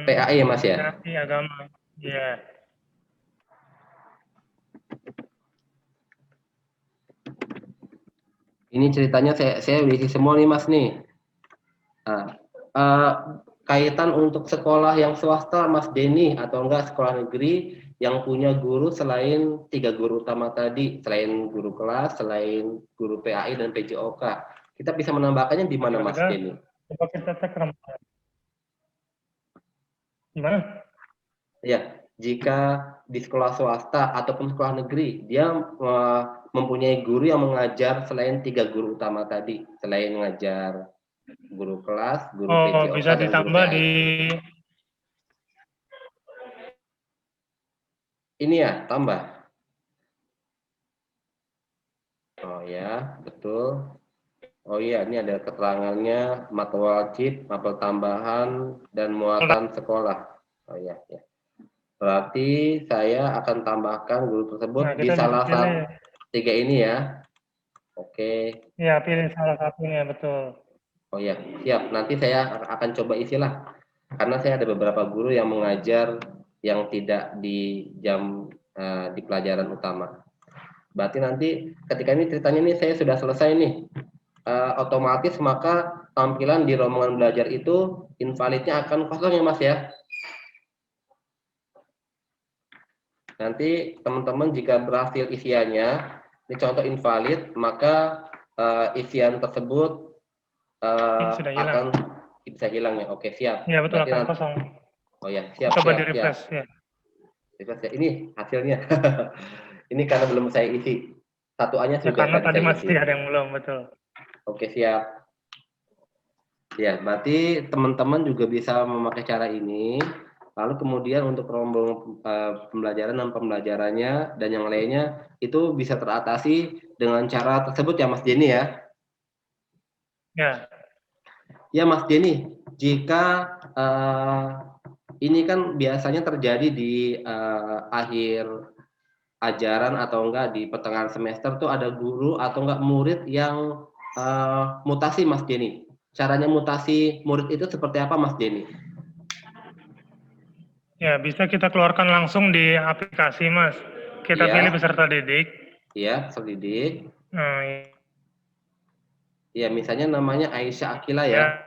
PAI ya Mas ya? PAI agama, iya. Ini ceritanya saya udah isi semua nih Mas nih. Kaitan untuk sekolah yang swasta Mas Denny atau enggak sekolah negeri yang punya guru selain 3 guru utama tadi, selain guru kelas, selain guru PAI dan PJOK. Kita bisa menambahkannya di mana Mas Denny? Coba kita cek ramalan. Gimana? Ya, jika di sekolah swasta ataupun sekolah negeri, dia mempunyai guru yang mengajar selain 3 guru utama tadi, selain mengajar guru kelas, guru PJOK, bisa dan ditambah guru PAI. Ini ya, tambah. Oh ya, betul. Oh iya, ini ada keterangannya, mata wajib, mapel tambahan, dan muatan sekolah. Oh iya, ya. Berarti saya akan tambahkan guru tersebut Nah, di kita bisa salah pilih, satu 3 ini ya. Oke. ya pilih salah satunya, betul. Oh ya, siap. Nanti saya akan coba isilah. Karena saya ada beberapa guru yang mengajar yang tidak di jam di pelajaran utama. Berarti nanti ketika ini ceritanya ini saya sudah selesai nih. Otomatis maka tampilan di rombongan belajar itu invalidnya akan kosong ya Mas ya. Nanti teman-teman jika berhasil isiannya, ini contoh invalid, maka isian tersebut Sudah hilang. akan bisa hilang ya. Oke, siap. Ya, betul, Berarti akan nanti, kosong. oh ya, siap, Coba siap, di siap. refresh ya. Refresh ya. Ini hasilnya. Ini karena belum saya isi. Satu A-nya Ya, sudah karena tadi tadi saya isi. masih ada yang belum, betul. Oke, siap. Ya, berarti teman-teman juga bisa memakai cara ini. Lalu kemudian untuk rombongan pembelajaran dan pembelajarannya dan yang lainnya itu bisa teratasi dengan cara tersebut ya Mas Denny ya. Ya, Ya Mas Denny, jika ini kan biasanya terjadi di akhir ajaran atau enggak di pertengahan semester tuh ada guru atau enggak murid yang mutasi Mas Denny. Caranya mutasi murid itu seperti apa Mas Denny? ya bisa kita keluarkan langsung di aplikasi, Mas. Kita pilih Iya, peserta didik. iya, pendidik. Nah, Ya, misalnya namanya Aisyah Akila ya.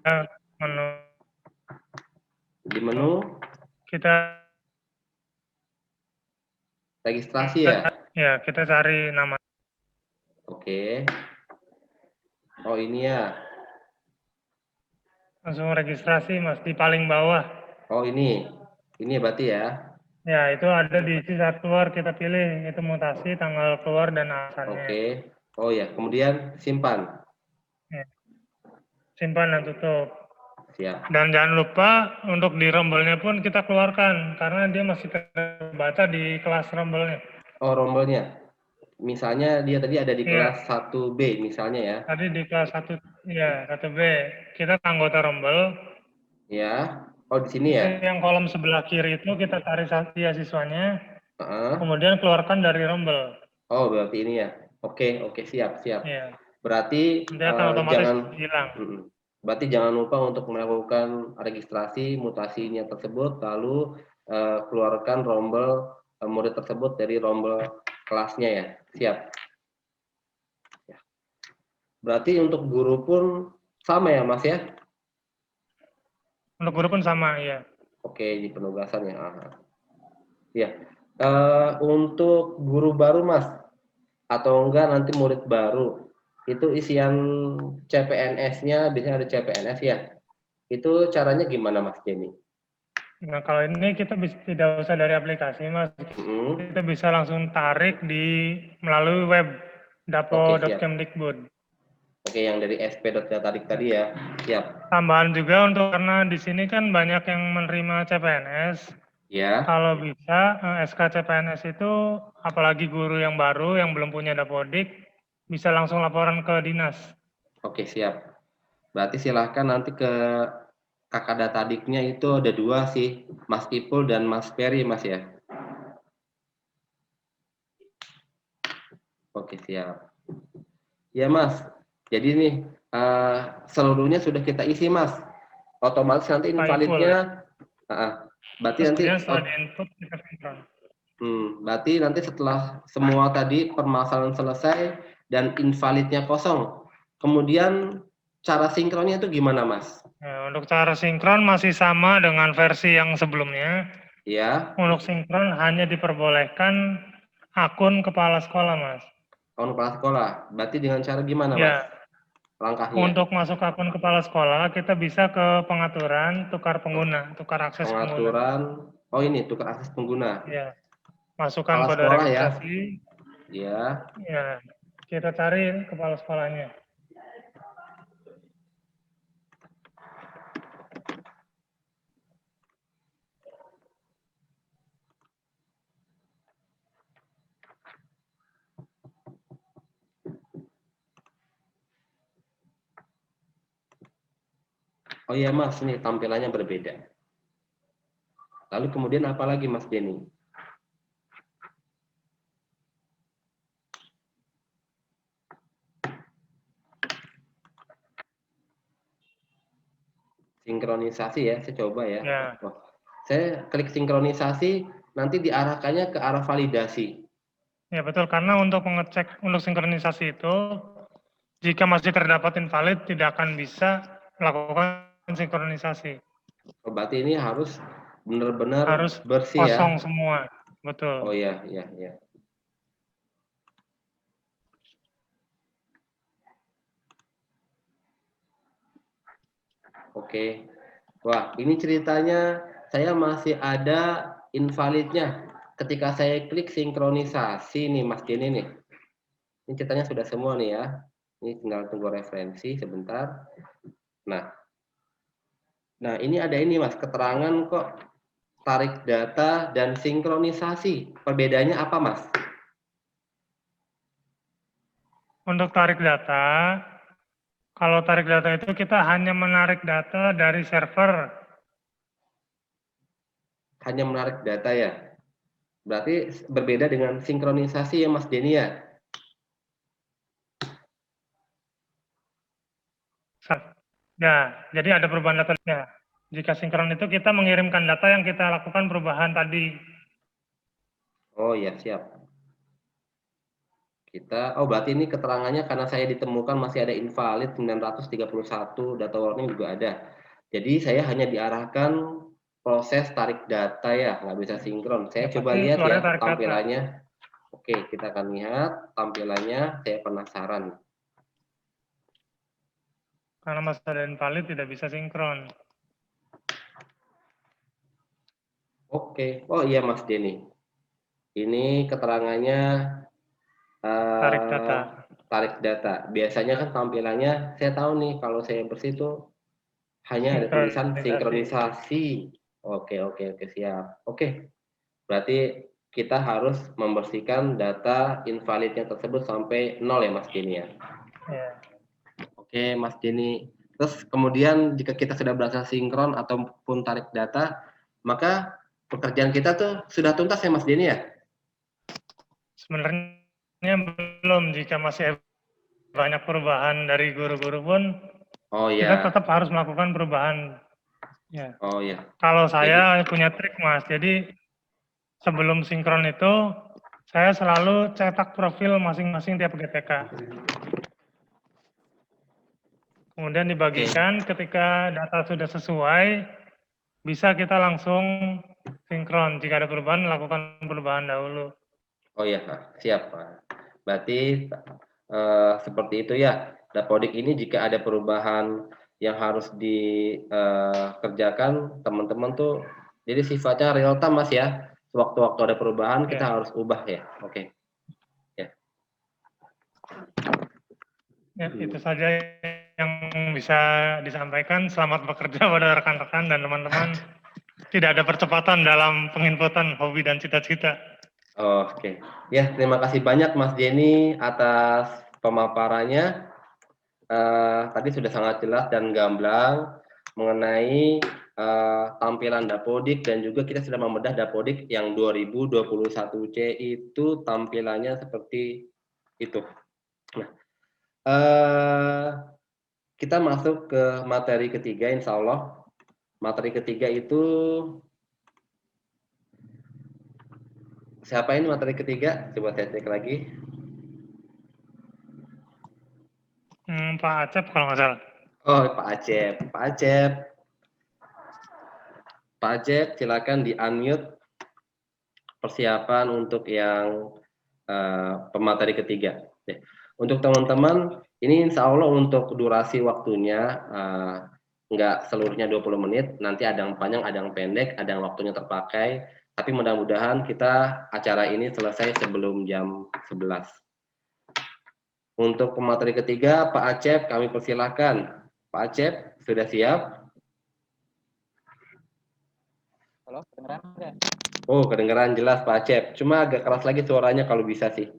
ya, menu Di menu kita registrasi ya. kita cari nama. Oke. Oh, ini ya. Langsung registrasi, Mas, di paling bawah. Oh, ini. Ini berarti ya. Ya, itu ada di saat keluar kita pilih itu mutasi, tanggal keluar dan alasannya. Oke. Oh ya, kemudian simpan. Ya. Simpan dan tutup. Siap. Dan jangan lupa untuk di rombelnya pun kita keluarkan karena dia masih terbaca di kelas rombelnya. Oh, rombolnya. Misalnya dia tadi ada di Iya. kelas 1B misalnya ya. Tadi di kelas 1, ya 1B, kita anggota rombel. Ya. Oh, di sini Itu ya. yang kolom sebelah kiri itu kita cari siswanya, Heeh. kemudian keluarkan dari rombel. Oh, berarti ini ya. Oke, oke, siap, siap. Ya. Berarti Nanti akan otomatis jangan hilang. berarti jangan lupa untuk melakukan registrasi mutasinya tersebut lalu keluarkan rombel murid tersebut dari rombel kelasnya ya. Siap. Ya. Berarti untuk guru pun sama ya, Mas ya? Untuk guru pun sama, ya. Oke, di penugasan ya. Ya. Untuk guru baru, Mas, atau enggak nanti murid baru, itu isian CPNS-nya, biasanya ada CPNS ya. Itu caranya gimana, Mas Jenny? Nah, kalau ini kita tidak usah dari aplikasi, Mas. Kita bisa langsung tarik melalui web dapo.kemdikbud. Oke, yang dari sp.tarik tadi ya. Siap. Tambahan juga karena di sini kan banyak yang menerima CPNS. Ya. Kalau bisa SK CPNS itu apalagi guru yang baru yang belum punya dapodik bisa langsung laporan ke dinas. Oke, siap. Berarti silahkan nanti ke kakak datadiknya itu ada 2 sih, Mas Ipul dan Mas Peri, Mas ya. Oke, siap. Ya, Mas. Jadi nih seluruhnya sudah kita isi, Mas. Otomatis nanti invalidnya berarti nanti setelah di-input kita sinkron. Berarti nanti setelah semua tadi permasalahan selesai dan invalidnya kosong, kemudian cara sinkronnya itu gimana, Mas? Nah, untuk cara sinkron masih sama dengan versi yang sebelumnya. Ya. Untuk sinkron hanya diperbolehkan akun kepala sekolah, Mas. Akun kepala sekolah. Berarti dengan cara gimana, ya. Mas? Langkahnya. Untuk masuk akun kepala sekolah, kita bisa ke pengaturan, tukar pengguna, tukar akses pengaturan, pengguna. Oh ini, tukar akses pengguna. Ya. Masukkan kepala kode sekolah registrasi. Ya. Ya. Kita cari kepala sekolahnya. Oh iya Mas, ini tampilannya berbeda. Lalu kemudian apa lagi Mas Denny? Sinkronisasi ya, saya coba ya. Ya, Oh, saya klik sinkronisasi, nanti diarahkannya ke arah validasi. ya betul. Karena untuk mengecek untuk sinkronisasi itu, jika masih terdapat invalid, tidak akan bisa melakukan sinkronisasi. Oh, berarti ini harus benar-benar Harus bersih ya. kosong semua. Betul. Oh iya, iya, iya. Oke. Wah, ini ceritanya saya masih ada invalidnya. Ketika saya klik sinkronisasi nih Mas Denny nih. Ini ceritanya sudah semua nih ya. Ini tinggal tunggu referensi sebentar. Nah, ini ada ini Mas, keterangan kok tarik data dan sinkronisasi. Perbedaannya apa Mas? Untuk tarik data, kalau tarik data itu kita hanya menarik data dari server. Hanya menarik data ya. Berarti berbeda dengan sinkronisasi ya Mas Denny ya. Ya, jadi ada perubahan datanya. Jika sinkron itu kita mengirimkan data yang kita lakukan perubahan tadi. Oh ya, siap. Oh berarti ini keterangannya karena saya ditemukan masih ada invalid 931, data warning juga ada. Jadi saya hanya diarahkan proses tarik data ya, nggak bisa sinkron. Saya coba Pasti lihat ya keluarnya tarik data. tampilannya. Oke, kita akan lihat tampilannya, saya penasaran. Karena masih ada invalid tidak bisa sinkron. Oke, oh iya Mas Denny. Ini keterangannya Tarik data. tarik data. Biasanya kan tampilannya, saya tahu nih kalau saya bersih itu hanya ada tulisan sinkronisasi. Oke, siap. Oke, berarti kita harus membersihkan data invalidnya tersebut sampai 0 ya Mas Denny ya. Ya. Oke Mas Denny. Terus kemudian jika kita sudah berhasil sinkron ataupun tarik data, maka pekerjaan kita tuh sudah tuntas ya Mas Denny ya? Sebenarnya belum, jika masih banyak perubahan dari guru-guru pun, Oh kita ya. tetap harus melakukan perubahan. Ya. Oh ya. Kalau saya punya trik Mas, jadi sebelum sinkron itu, saya selalu cetak profil masing-masing tiap GTK. Kemudian dibagikan ketika data sudah sesuai, bisa kita langsung sinkron. Jika ada perubahan, lakukan perubahan dahulu. Oh ya, siap Pak. Berarti seperti itu ya. Dapodik ini jika ada perubahan yang harus dikerjakan, teman-teman tuh, jadi sifatnya real time Mas ya. Sewaktu-waktu ada perubahan kita harus ubah ya. Oke. Ya, itu saja yang bisa disampaikan. Selamat bekerja pada rekan-rekan dan teman-teman. Tidak ada percepatan dalam penginputan hobi dan cita-cita. Oke. Ya, terima kasih banyak Mas Denny atas pemaparannya. Tadi sudah sangat jelas dan gamblang mengenai tampilan Dapodik, dan juga kita sudah membedah Dapodik yang 2021C itu tampilannya seperti itu. Nah, kita masuk ke materi ketiga, insya Allah. Materi ketiga itu, siapa ini materi ketiga? Coba saya cek lagi. Pak Acep kalau nggak salah. Oh, Pak Acep. Pak Acep, silakan di-unmute persiapan untuk yang pemateri ketiga. Untuk teman-teman, ini insya Allah untuk durasi waktunya nggak seluruhnya 20 menit, nanti ada yang panjang, ada yang pendek, ada yang waktunya terpakai, tapi mudah-mudahan kita acara ini selesai sebelum jam 11. Untuk pemateri ketiga, Pak Acep, kami persilahkan. Pak Acep, sudah siap? Halo, kedengeran nggak? Oh, kedengeran jelas Pak Acep. Cuma agak keras lagi suaranya kalau bisa sih.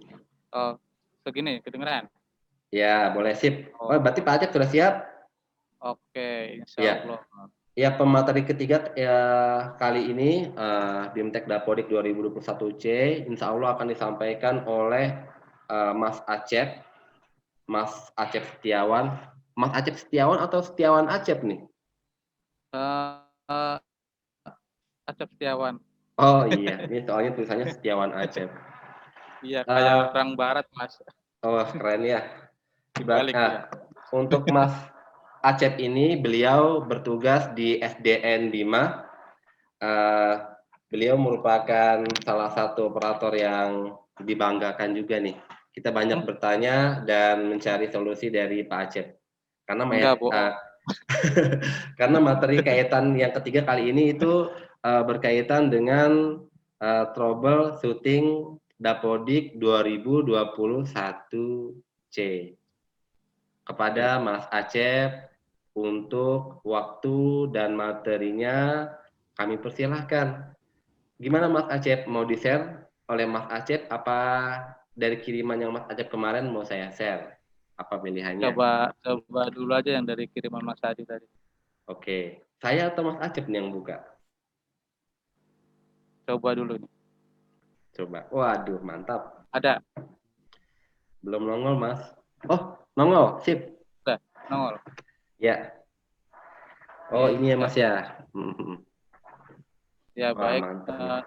Oh, segini, kedengeran? Ya, boleh sip. Oh. Oh, berarti Pak Acep sudah siap? Oke, insya Ya. Allah. Ya, pemateri ketiga ya, kali ini BIMTEK Dapodik 2021C insya Allah akan disampaikan oleh Mas Acep Setiawan. Mas Acep Setiawan atau Setiawan Acep nih? Eh, Acep Setiawan. Oh iya, ini soalnya tulisannya Setiawan Acep. Iya, Eh, kayak orang barat, Mas. Oh, keren ya. Dibalik ya. Untuk Mas Acep ini, beliau bertugas di SDN Bima. Beliau merupakan salah satu operator yang dibanggakan juga nih. Kita banyak bertanya dan mencari solusi dari Pak Acep. Enggak, bohong. Karena materi kaitan yang ketiga kali ini itu berkaitan dengan troubleshooting Dapodik 2021C. Kepada Mas Acep untuk waktu dan materinya kami persilahkan. Gimana Mas Acep, mau di-share oleh Mas Acep apa dari kiriman yang Mas Acep kemarin mau saya share? Apa pilihannya? Coba dulu aja yang dari kiriman Mas Adi tadi. Oke, saya atau Mas Acep nih yang buka? Coba dulu nih. Coba. Waduh, mantap. Ada. Belum nongol, Mas. Oh, nongol. Sip. Udah, nongol. Ya. Oh, Oke, ini ya Mas ya. Ya, Wah, baik. mantap nih.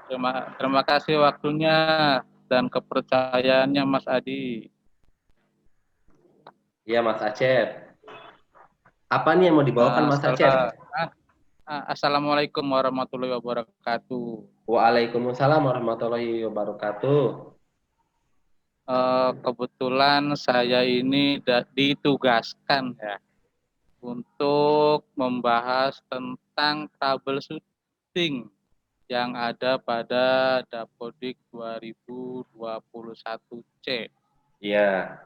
Terima kasih waktunya dan kepercayaannya Mas Adi. Iya, Mas Acep. Apa nih yang mau dibawakan Mas Acep? Assalamualaikum warahmatullahi wabarakatuh. Waalaikumsalam warahmatullahi wabarakatuh. Kebetulan saya ini ditugaskan ya untuk membahas tentang troubleshooting yang ada pada Dapodik 2021C. Iya.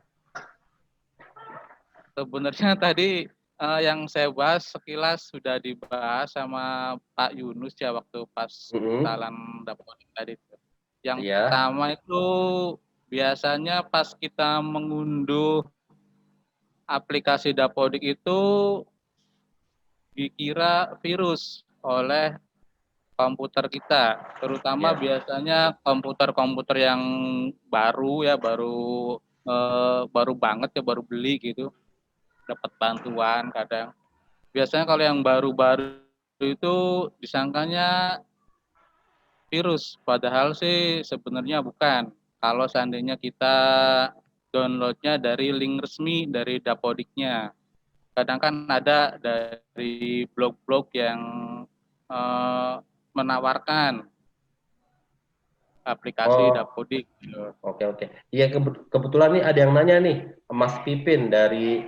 Sebenarnya tadi yang saya bahas sekilas sudah dibahas sama Pak Yunus ya waktu pas kenalan Dapodik tadi. Yang pertama itu biasanya pas kita mengunduh aplikasi Dapodik itu dikira virus oleh komputer kita, terutama biasanya komputer-komputer yang baru ya, baru banget ya, baru beli gitu, dapat bantuan kadang. Biasanya kalau yang baru-baru itu disangkanya virus, padahal sih sebenarnya bukan. Kalau seandainya kita downloadnya dari link resmi dari Dapodiknya. Kadang kan ada dari blog-blog yang menawarkan aplikasi Dapodik. Oke. Iya, kebetulan nih ada yang nanya nih, Mas Pipin dari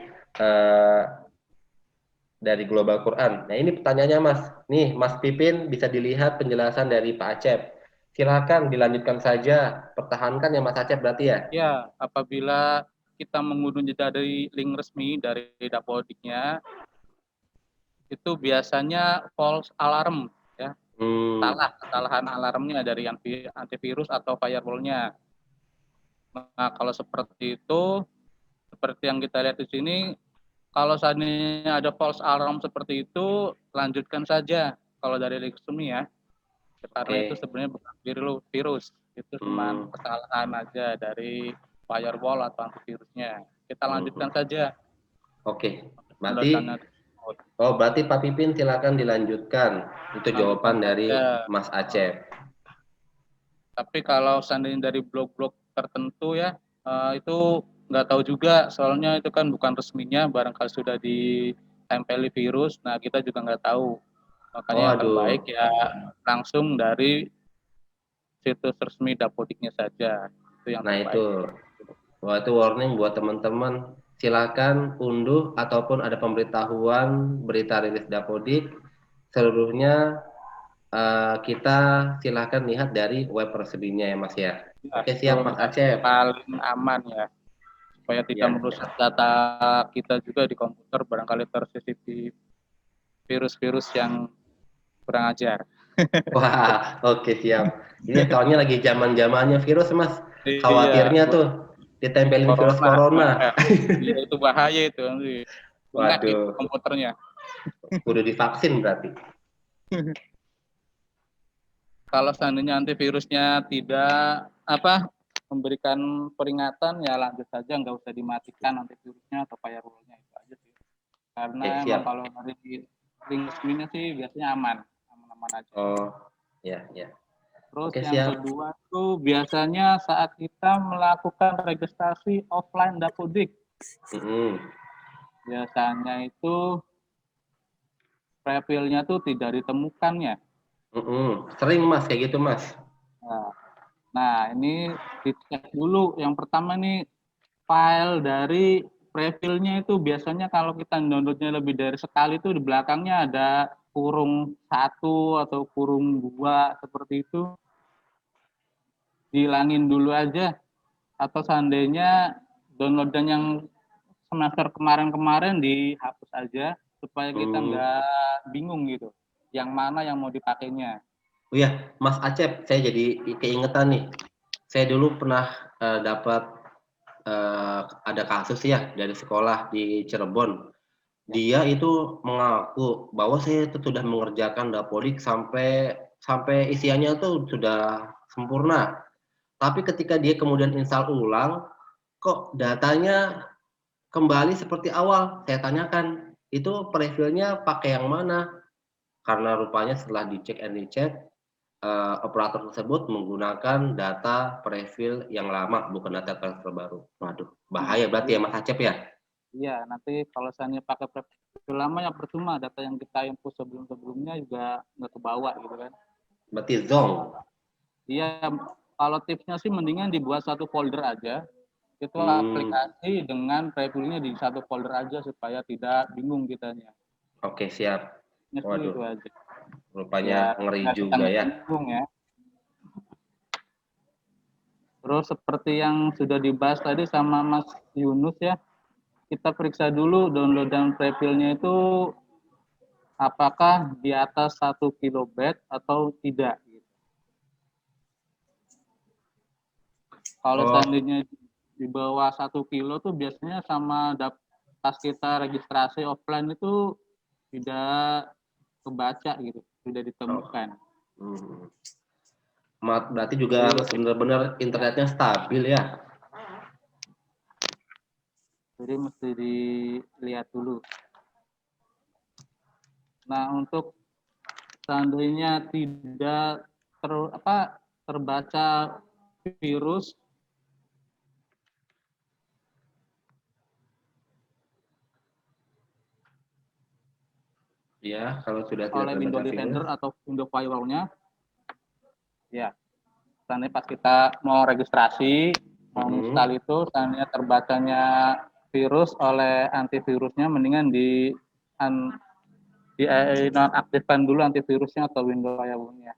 Global Quran. Nah, ini pertanyaannya Mas. Nih, Mas Pipin bisa dilihat penjelasan dari Pak Acep. Silakan dilanjutkan saja. Pertahankan ya Mas Acep berarti ya? Ya, apabila kita mengunduh dari link resmi dari Dapodiknya, itu biasanya false alarm ya. Kesalahan alarmnya dari antivirus atau firewall-nya. Nah, kalau seperti itu, seperti yang kita lihat di sini, kalau seandainya ada false alarm seperti itu, lanjutkan saja kalau dari link resmi ya. Karena itu sebenarnya bukan virus, itu cuma kesalahan aja dari firewall atau antivirusnya. Kita lanjutkan saja. Oke, berarti Pak Pipin silakan dilanjutkan. Itu jawaban dari Mas Acep. Tapi kalau seandainya dari blog-blog tertentu ya, itu nggak tahu juga, soalnya itu kan bukan resminya, barangkali sudah ditempeli virus, nah kita juga nggak tahu. Makanya yang terbaik ya langsung dari situs resmi Dapodiknya saja. Itu yang terbaik. Itu warning buat teman-teman. Silakan unduh ataupun ada pemberitahuan berita rilis Dapodik, seluruhnya kita silakan lihat dari web resminya ya Mas ya. Oke, siap Mas Acep. Paling aman ya, supaya tidak merusak data kita juga di komputer, barangkali tersisip virus-virus yang kurang ajar. Wah, oke siap. Ini soalnya lagi zaman-zamannya virus Mas. Khawatirnya tuh ditempelin virus corona. Itu bahaya itu. Waduh. Komputernya. Kudu divaksin berarti. Kalau seandainya antivirusnya tidak memberikan peringatan, ya lanjut saja, nggak usah dimatikan antivirusnya atau firewall-nya, itu aja sih. Karena Oke, emang siap. kalau dari link resminya sih biasanya aman-aman aja. Oh, ya. Terus Oke, yang siap. kedua tuh biasanya saat kita melakukan registrasi offline Dapodik, biasanya itu profilnya tuh tidak ditemukannya. Sering Mas kayak gitu Mas. Nah, ini dicek dulu. Yang pertama nih, file dari profilnya itu biasanya kalau kita downloadnya lebih dari sekali itu di belakangnya ada kurung 1 atau kurung 2 seperti itu. Dihilangin dulu aja. Atau seandainya downloadan yang semester kemarin-kemarin dihapus aja supaya kita nggak bingung gitu. Yang mana yang mau dipakainya. Oh ya, Mas Acep, saya jadi keingetan nih. Saya dulu pernah dapat ada kasus ya dari sekolah di Cirebon. Dia itu mengaku bahwa saya itu sudah mengerjakan Dapodik sampai isiannya tuh sudah sempurna. Tapi ketika dia kemudian install ulang, kok datanya kembali seperti awal. Saya tanyakan, itu profilnya pakai yang mana? Karena rupanya setelah dicek and dicek, operator tersebut menggunakan data profil yang lama, bukan data transfer baru. Waduh, bahaya berarti ya Mas Acep ya? Iya, nanti kalau seandainya pakai profil lama ya percuma, data yang kita input sebelum-sebelumnya juga nggak kebawa gitu kan. Berarti zonk. Iya, kalau tipsnya sih mendingan dibuat satu folder aja. Itu aplikasi dengan profilnya di satu folder aja supaya tidak bingung kitanya. Oke, siap. Waduh. Itu Waduh, aja. rupanya ngeri juga ya. Bingung ya. Terus seperti yang sudah dibahas tadi sama Mas Yunus ya, kita periksa dulu downloadan profilnya itu apakah di atas 1 kilobyte atau tidak. Kalau seandainya di bawah 1 kilo tuh biasanya sama pas kita registrasi offline itu tidak kebaca gitu, tidak ditemukan. Berarti juga harus benar-benar internetnya stabil ya. Jadi mesti dilihat dulu. Nah, untuk seandainya tidak terbaca virus ya, kalau sudah tidak oleh Windows terbaca Defender virus atau Windows Firewall-nya, ya, seandainya pas kita mau registrasi, mau install itu, seandainya terbacanya virus oleh antivirusnya, mendingan nonaktifkan dulu antivirusnya atau Windows Firewall-nya.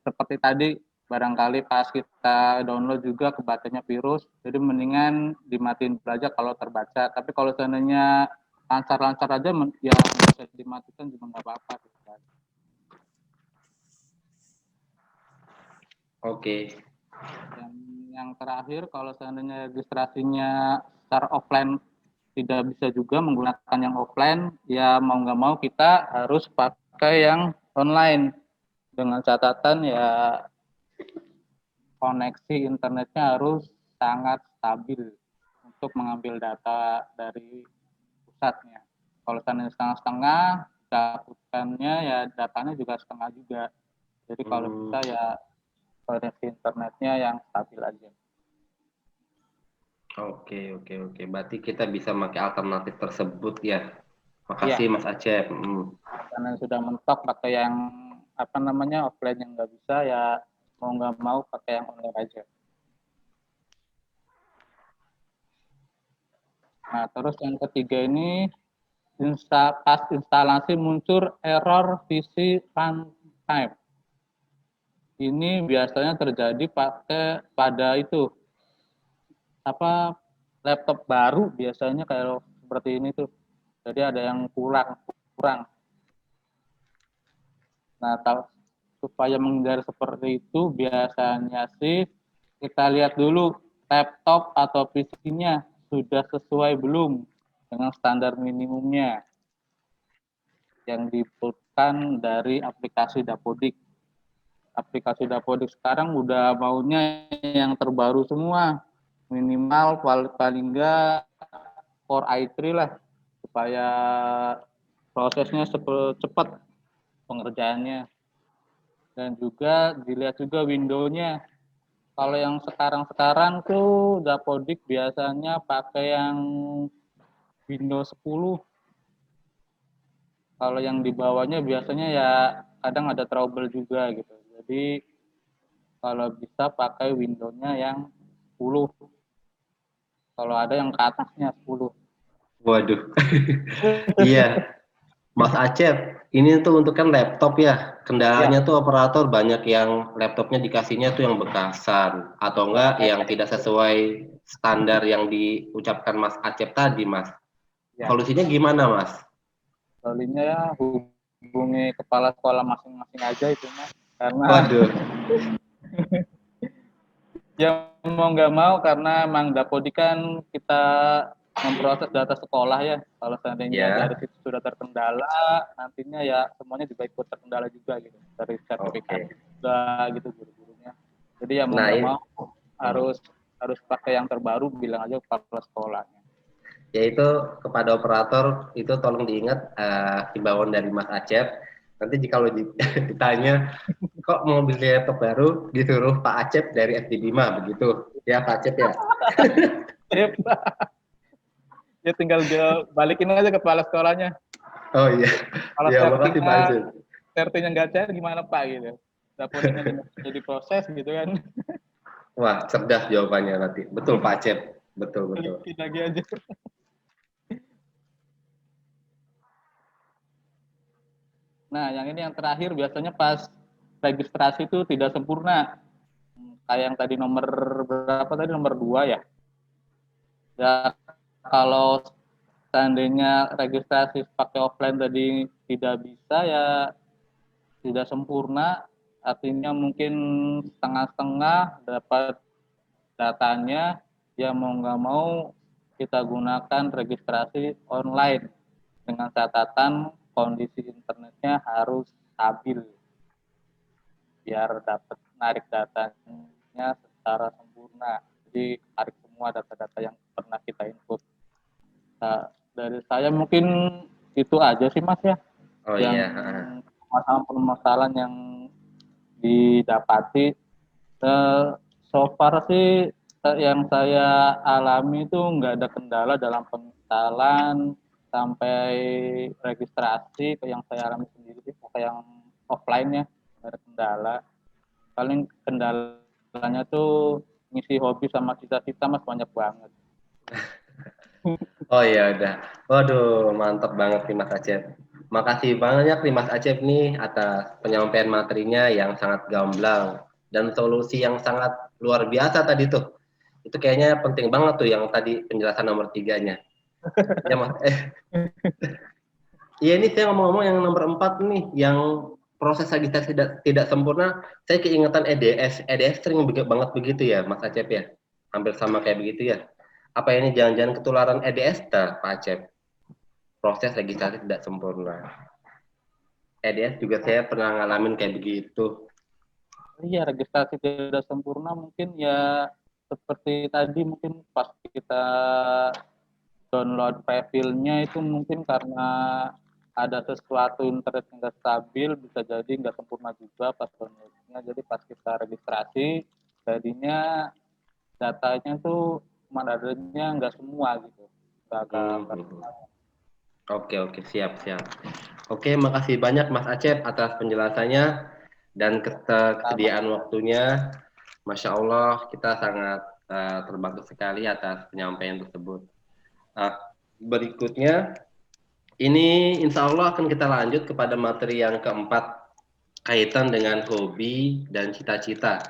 Seperti tadi, barangkali pas kita download juga kebacanya virus, jadi mendingan dimatiin aja kalau terbaca. Tapi kalau seandainya lancar-lancar aja, ya bisa dimatikan juga nggak apa-apa. Oke. Yang terakhir, kalau seandainya registrasinya secara offline tidak bisa juga menggunakan yang offline, ya mau nggak mau kita harus pakai yang online. Dengan catatan ya koneksi internetnya harus sangat stabil untuk mengambil data dari pusatnya. Kalau seandainya setengah-setengah, cakupannya ya datanya juga setengah juga. Jadi kalau bisa ya koneksi internetnya yang stabil aja. Oke. Berarti kita bisa pakai alternatif tersebut ya. Makasih Mas Acep. Karena sudah mentok pakai yang offline yang nggak bisa, ya mau nggak mau pakai yang online aja. Nah, terus yang ketiga ini pas instalasi muncul error PC runtime. Ini biasanya terjadi pada itu laptop baru biasanya kayak seperti ini tuh. Jadi ada yang kurang. Nah, supaya menghindari seperti itu biasanya sih kita lihat dulu laptop atau PC-nya sudah sesuai belum dengan standar minimumnya. yang dibutuhkan dari aplikasi Dapodik. Aplikasi Dapodik sekarang udah maunya yang terbaru semua, minimal paling enggak Core i3 lah, supaya prosesnya cepat pengerjaannya. Dan juga dilihat juga window-nya. Kalau yang sekarang tuh Dapodik biasanya pakai yang Windows 10. Kalau yang di bawahnya biasanya ya kadang ada trouble juga gitu. Jadi kalau bisa pakai Windows-nya yang 10. Kalau ada yang ke atasnya 10. Waduh. Iya. Mas Acep, ini tuh untuk kan laptop ya. Kendalanya tuh operator banyak yang laptopnya dikasihnya tuh yang bekasan atau enggak yang tidak sesuai standar yang diucapkan Mas Acep tadi, Mas. Ya. Solusinya gimana, Mas? Solusinya ya hubungi kepala sekolah masing-masing aja itu Mas. Karena Waduh. ya mau nggak mau karena emang Dapodik kan kita memproses data sekolah ya. Kalau seandainya Ya. dari situ sudah terkendala, nantinya ya semuanya juga ikut terkendala juga gitu. Dari sertifikasi juga gitu guru-gurunya. Jadi ya mau nggak mau harus pakai yang terbaru, bilang aja kepala sekolahnya. Yaitu kepada operator itu tolong diingat himbauan dari Mas Acep. Nanti jika ditanya kok mau beli laptop baru disuruh Pak Acep dari SD Bima begitu ya Pak Acep ya. Ya tinggal balikin aja ke kepala sekolahnya. Oh iya. Kalau Ya makasih Pak Acep. Sertinya nggak cair gimana Pak gitu. Dapurnya jadi proses gitu kan. Wah cerdas jawabannya nanti. Betul Pak Acep. Betul. Balikin lagi aja. Nah, yang ini yang terakhir biasanya pas registrasi itu tidak sempurna. Kayak yang tadi nomor berapa tadi? Nomor 2 ya. Ya kalau seandainya registrasi pakai offline tadi tidak bisa ya tidak sempurna, artinya mungkin setengah-setengah dapat datanya, ya mau nggak mau kita gunakan registrasi online dengan catatan kondisi internetnya harus stabil biar dapat narik datanya secara sempurna. Jadi tarik semua data-data yang pernah kita input. Nah, dari saya mungkin itu aja sih Mas ya. Oh yang iya. permasalahan yang didapati. So far sih yang saya alami itu nggak ada kendala dalam penginstalan sampai registrasi. Yang saya alami sendiri sih pakai yang offline ya, nggak ada kendala. Paling kendalanya tuh ngisi hobi sama cita-cita Mas banyak banget. Oh iya udah. Waduh mantap banget nih Mas Acep. Makasih banyak nih Mas Acep nih atas penyampaian materinya yang sangat gamblang dan solusi yang sangat luar biasa tadi tuh. Itu kayaknya penting banget tuh yang tadi penjelasan nomor 3-nya. Ya Mas. Iya ini saya ngomong-ngomong yang nomor 4 nih, yang proses registrasi tidak sempurna, saya keingetan EDS. EDS sering banget begitu ya Mas Acep ya? Hampir sama kayak begitu ya? Apa ini jangan-jangan ketularan EDS Pak Acep? Proses registrasi tidak sempurna. EDS juga saya pernah ngalamin kayak begitu. Iya, registrasi tidak sempurna mungkin ya seperti tadi mungkin pas kita download filenya itu mungkin karena ada sesuatu internet yang nggak stabil, bisa jadi nggak sempurna juga pas downloadnya. Jadi pas kita registrasi, jadinya datanya tuh adanya nggak semua gitu. Oke, siap. Oke, makasih banyak Mas Acep atas penjelasannya dan kesediaan waktunya. Masya Allah, kita sangat terbantu sekali atas penyampaian tersebut. Berikutnya, ini insya Allah akan kita lanjut kepada materi yang keempat, kaitan dengan hobi dan cita-cita.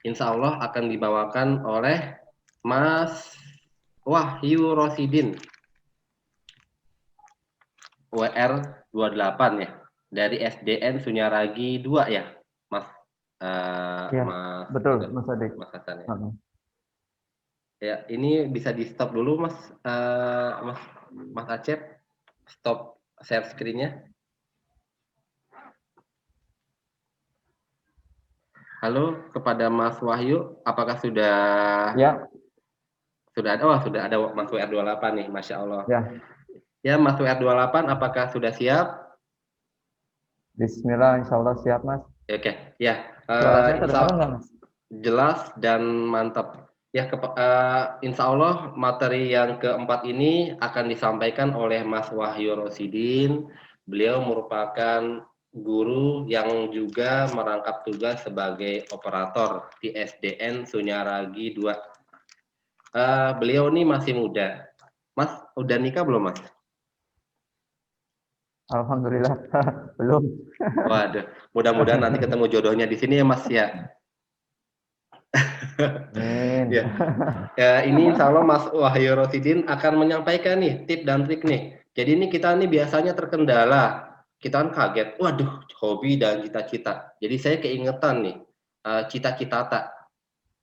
Insya Allah akan dibawakan oleh Mas Wahyu Rosidin, WR 28 ya, dari SDN Sunyaragi 2 ya, Mas. Ya, Mas betul, Mas Adik. Mas Hasan ya. Ya, ini bisa di stop dulu Mas Acep, stop share screen-nya. Halo kepada Mas Wahyu, apakah sudah Ya, sudah ada? Oh, sudah ada Mas WR28 nih, Masya Allah. ya. Ya, Mas WR28, apakah sudah siap? Bismillah, insya Allah siap, Mas. Oke, ya. Suara saya Insya terdengar nggak, Mas? jelas dan mantap. Ya, insya Allah materi yang keempat ini akan disampaikan oleh Mas Wahyu Rosidin. Beliau merupakan guru yang juga merangkap tugas sebagai operator di SDN Sunyaragi 2. Beliau ini masih muda. Mas, udah nikah belum, Mas? Alhamdulillah, belum. Waduh, mudah-mudahan nanti ketemu jodohnya di sini ya, Mas ya. Amin. Ya. Ya, ini insya Allah Mas Wahyu Rosidin akan menyampaikan nih tip dan trik nih. Jadi ini kita nih biasanya terkendala. Kita kan kaget, waduh, hobi dan cita-cita. Jadi saya keingetan nih, cita-cita tak.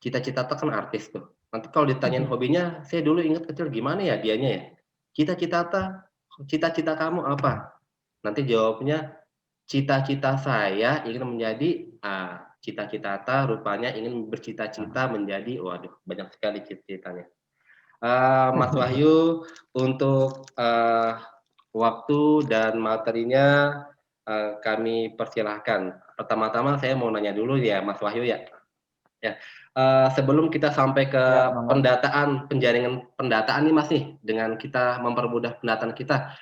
Cita-cita tak kan artis tuh. Nanti kalau ditanyain hobinya, saya dulu ingat kecil gimana ya dianya ya. Cita-cita tak, cita-cita kamu apa? Nanti jawabnya, cita-cita saya ingin menjadi cita-cita tak rupanya ingin bercita-cita menjadi, waduh, banyak sekali cita-citanya. Mas Wahyu, untuk waktu dan materinya kami persilahkan. Pertama-tama saya mau nanya dulu ya, Mas Wahyu ya. Ya, sebelum kita sampai ke Ya, monggo. penjaringan pendataan nih Mas nih, dengan kita mempermudah pendataan kita.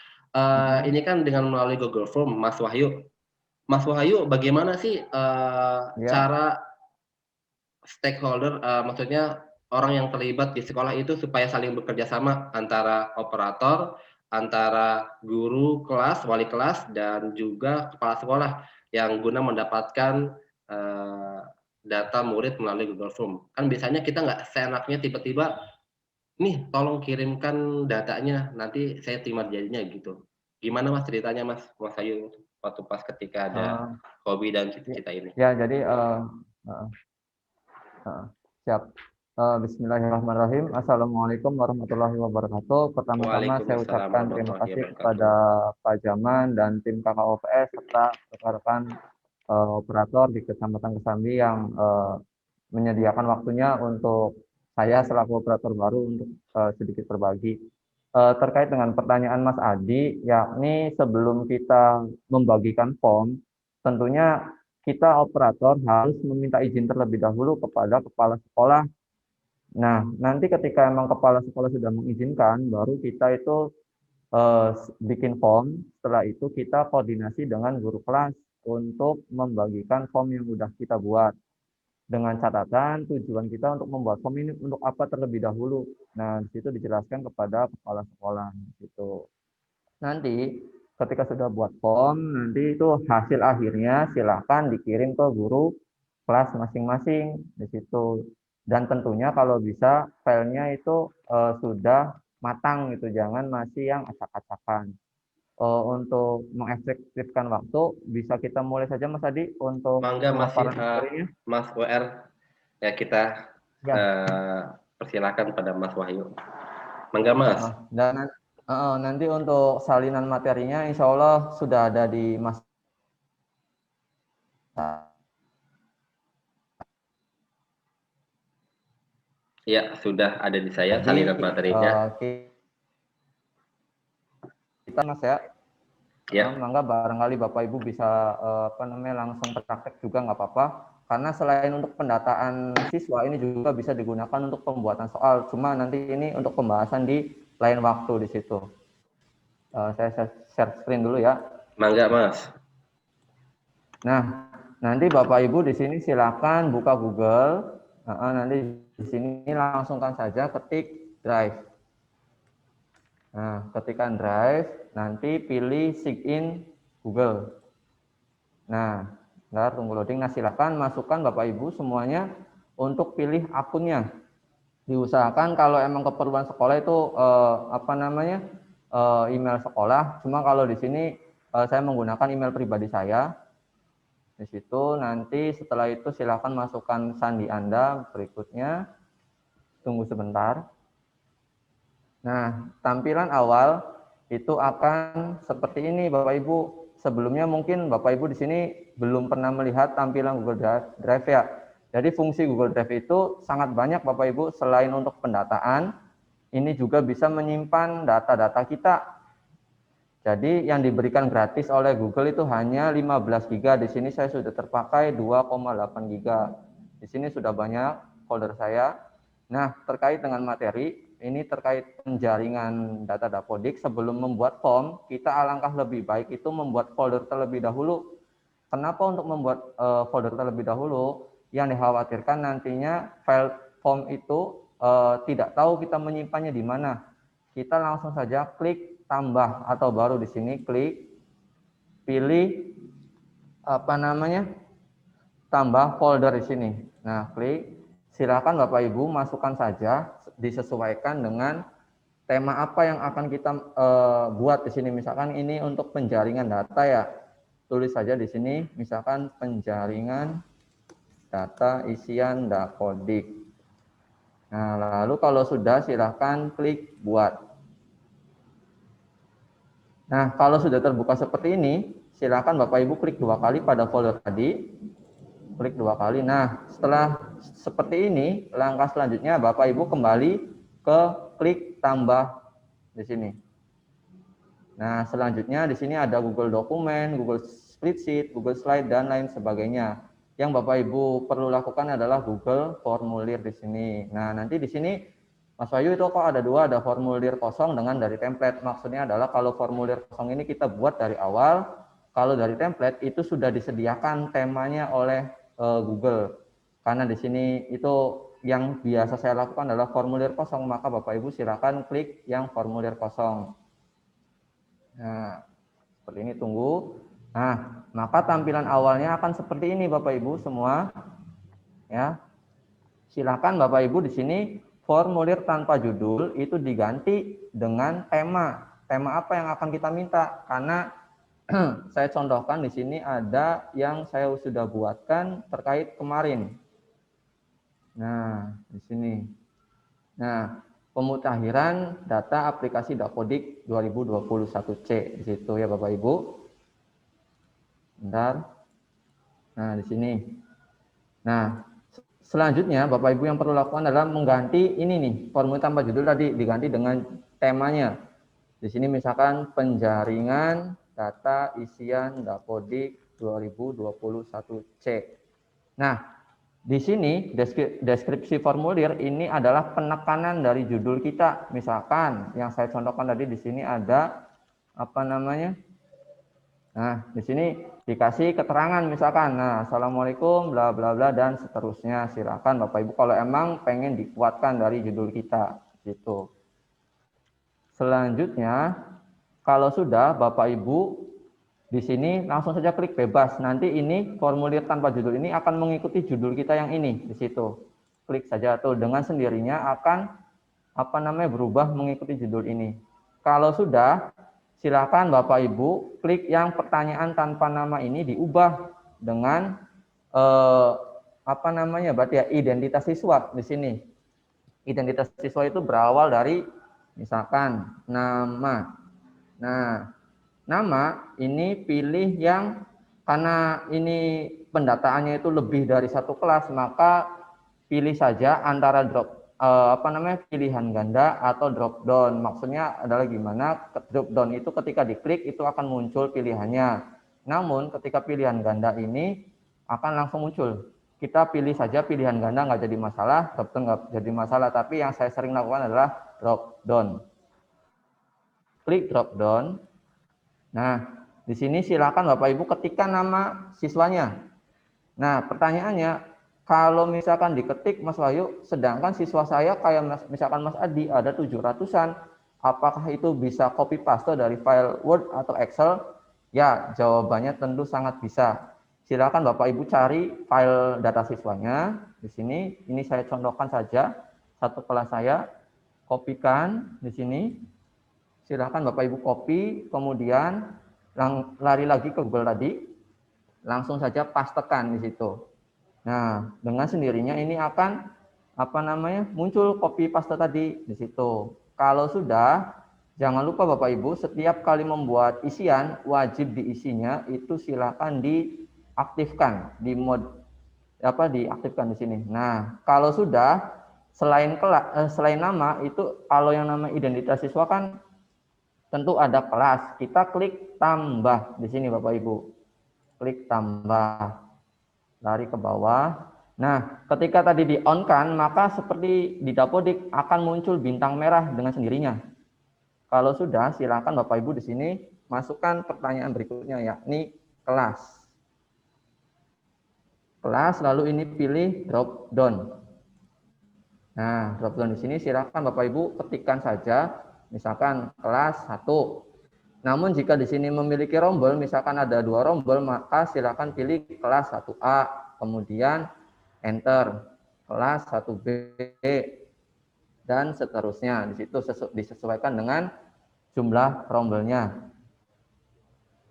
Ini kan dengan melalui Google Form, Mas Wahyu. Mas Wahyu, bagaimana sih Ya. cara stakeholder, maksudnya orang yang terlibat di sekolah itu supaya saling bekerja sama antara operator, antara guru kelas, wali kelas, dan juga kepala sekolah yang guna mendapatkan data murid melalui Google Form. Kan biasanya kita nggak seenaknya tiba-tiba, nih tolong kirimkan datanya, nanti saya terima jadinya gitu. Gimana Mas ceritanya Mas Wahyu waktu pas ketika ada hobi dan cita-cita ini? Ya, jadi siap. Bismillahirrahmanirrahim. Assalamualaikum warahmatullahi wabarakatuh. Pertama-tama saya ucapkan terima kasih kepada Pak Jaman dan tim KKOPS serta rekan-rekan operator di Kecamatan Kesambi yang menyediakan waktunya untuk saya selaku operator baru untuk sedikit berbagi. Terkait dengan pertanyaan Mas Adi, yakni sebelum kita membagikan form, tentunya kita operator harus meminta izin terlebih dahulu kepada kepala sekolah. Nah, nanti ketika emang kepala sekolah sudah mengizinkan, baru kita itu bikin form. Setelah itu kita koordinasi dengan guru kelas untuk membagikan form yang sudah kita buat. Dengan catatan tujuan kita untuk membuat form ini untuk apa terlebih dahulu. Nah, di situ dijelaskan kepada kepala sekolah. Gitu. Nanti ketika sudah buat form, nanti itu hasil akhirnya silakan dikirim ke guru kelas masing-masing di situ. Dan tentunya kalau bisa filenya itu sudah matang gitu, jangan masih yang acak-acakan. Untuk mengefektifkan waktu, bisa kita mulai saja Mas Adi untuk Mangga materinya. Mas WR, ya kita persilakan pada Mas Wahyu. Mangga Mas. Dan nanti untuk salinan materinya insya Allah sudah ada di Mas. Ya, sudah ada di saya salinan materinya. Kita Mas ya. Ya. Mangga barangkali Bapak Ibu bisa langsung praktek juga nggak apa-apa. Karena selain untuk pendataan siswa ini juga bisa digunakan untuk pembuatan soal. Cuma nanti ini untuk pembahasan di lain waktu di situ. Saya share screen dulu ya. Mangga Mas. Nah, nanti Bapak Ibu di sini silakan buka Google. Nanti di sini langsungkan saja ketik Drive. Nah, ketikkan Drive, nanti pilih sign Google. Nah, bentar, tunggu loading. Nah, silakan masukkan Bapak Ibu semuanya untuk pilih akunnya. Diusahakan kalau emang keperluan sekolah itu email sekolah. Cuma kalau di sini saya menggunakan email pribadi saya. Di situ nanti setelah itu silakan masukkan sandi Anda berikutnya. Tunggu sebentar. Nah, tampilan awal itu akan seperti ini Bapak Ibu. Sebelumnya mungkin Bapak Ibu di sini belum pernah melihat tampilan Google Drive ya. Jadi fungsi Google Drive itu sangat banyak Bapak Ibu, selain untuk pendataan, ini juga bisa menyimpan data-data kita. Jadi yang diberikan gratis oleh Google itu hanya 15 GB. Di sini saya sudah terpakai 2,8 GB. Di sini sudah banyak folder saya. Nah, terkait dengan materi, ini terkait penjaringan data Dapodik, sebelum membuat form, kita alangkah lebih baik itu membuat folder terlebih dahulu. Kenapa untuk membuat folder terlebih dahulu? Yang dikhawatirkan nantinya file form itu tidak tahu kita menyimpannya di mana. Kita langsung saja klik tambah atau baru di sini klik pilih tambah folder di sini. Nah, klik, silakan Bapak Ibu masukkan saja, disesuaikan dengan tema apa yang akan kita buat di sini. Misalkan ini untuk penjaringan data ya, tulis saja di sini, misalkan penjaringan data isian Dapodik. Nah, lalu kalau sudah silakan klik buat. Nah, kalau sudah terbuka seperti ini, silakan Bapak Ibu klik 2 kali pada folder tadi. Klik 2 kali. Nah, setelah seperti ini, langkah selanjutnya Bapak Ibu kembali ke klik tambah di sini. Nah, selanjutnya di sini ada Google Dokumen, Google Spreadsheet, Google Slide, dan lain sebagainya. Yang Bapak Ibu perlu lakukan adalah Google Formulir di sini. Nah, nanti di sini Mas Wahyu itu kok ada dua, ada formulir kosong dengan dari template. Maksudnya adalah kalau formulir kosong ini kita buat dari awal, kalau dari template itu sudah disediakan temanya oleh Google. Karena di sini itu yang biasa saya lakukan adalah formulir kosong, maka Bapak Ibu silakan klik yang formulir kosong. Nah, seperti ini, tunggu. Nah, maka tampilan awalnya akan seperti ini Bapak Ibu semua. Ya. Silakan Bapak Ibu di sini formulir tanpa judul itu diganti dengan tema. Tema apa yang akan kita minta? Karena saya contohkan di sini ada yang saya sudah buatkan terkait kemarin. Nah, di sini. Nah, pemutakhiran data aplikasi Dapodik 2021C di situ ya Bapak Ibu. Bentar. Nah, di sini. Nah, selanjutnya Bapak Ibu yang perlu lakukan adalah mengganti ini nih, formulir tanpa judul tadi diganti dengan temanya. Di sini misalkan penjaringan data isian Dapodik 2021C. Nah, di sini deskripsi formulir ini adalah penekanan dari judul kita. Misalkan yang saya contohkan tadi di sini ada Nah, di sini dikasih keterangan misalkan, nah, Assalamualaikum, bla bla bla dan seterusnya. Silakan Bapak Ibu kalau emang pengen dikuatkan dari judul kita, gitu. Selanjutnya, kalau sudah Bapak Ibu di sini langsung saja klik bebas. Nanti ini formulir tanpa judul ini akan mengikuti judul kita yang ini di situ. Klik saja tuh, dengan sendirinya akan berubah mengikuti judul ini. Kalau sudah, silakan Bapak Ibu klik yang pertanyaan tanpa nama ini diubah dengan berarti ya identitas siswa di sini. Identitas siswa itu berawal dari misalkan nama. Nah, nama ini pilih yang karena ini pendataannya itu lebih dari satu kelas, maka pilih saja antara pilihan ganda atau drop down. Maksudnya adalah gimana? Drop down itu ketika diklik itu akan muncul pilihannya. Namun ketika pilihan ganda ini akan langsung muncul. Kita pilih saja pilihan ganda, nggak jadi masalah, drop down nggak jadi masalah. Tapi yang saya sering lakukan adalah drop down. Klik drop down. Nah, di sini silakan Bapak Ibu ketikkan nama siswanya. Nah, pertanyaannya, kalau misalkan diketik Mas Wahyu, sedangkan siswa saya kayak misalkan Mas Adi ada 700-an, apakah itu bisa copy paste dari file Word atau Excel? Ya, jawabannya tentu sangat bisa. Silakan Bapak Ibu cari file data siswanya. Di sini, ini saya contohkan saja satu kelas saya, kopikan di sini. Silakan Bapak Ibu copy, kemudian lari lagi ke Google tadi, langsung saja pastekan di situ. Nah, dengan sendirinya ini akan muncul copy paste tadi di situ. Kalau sudah, jangan lupa Bapak Ibu setiap kali membuat isian wajib diisinya itu silakan diaktifkan di mode diaktifkan di sini. Nah, kalau sudah selain nama itu, kalau yang nama identitas siswa kan tentu ada kelas. Kita klik tambah di sini Bapak Ibu. Klik tambah. Lari ke bawah. Nah, ketika tadi di on kan, maka seperti di Dapodik akan muncul bintang merah dengan sendirinya. Kalau sudah, silakan Bapak Ibu di sini masukkan pertanyaan berikutnya, yakni kelas. Kelas, lalu ini pilih drop down. Nah, drop down di sini silakan Bapak Ibu ketikkan saja, misalkan kelas 1. Namun jika di sini memiliki rombel, misalkan ada 2 rombel, maka silakan pilih kelas 1A, kemudian enter, kelas 1B, dan seterusnya. Di situ disesuaikan dengan jumlah rombelnya.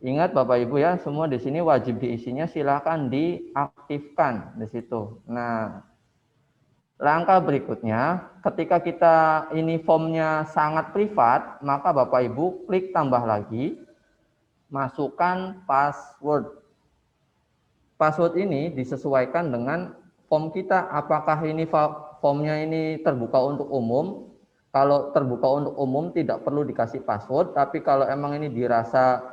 Ingat Bapak Ibu ya, semua di sini wajib diisinya silakan diaktifkan di situ. Nah, langkah berikutnya, ketika kita ini formnya sangat privat, maka Bapak Ibu klik tambah lagi, masukkan password. Password ini disesuaikan dengan form kita. Apakah ini formnya ini terbuka untuk umum? Kalau terbuka untuk umum tidak perlu dikasih password, tapi kalau emang ini dirasa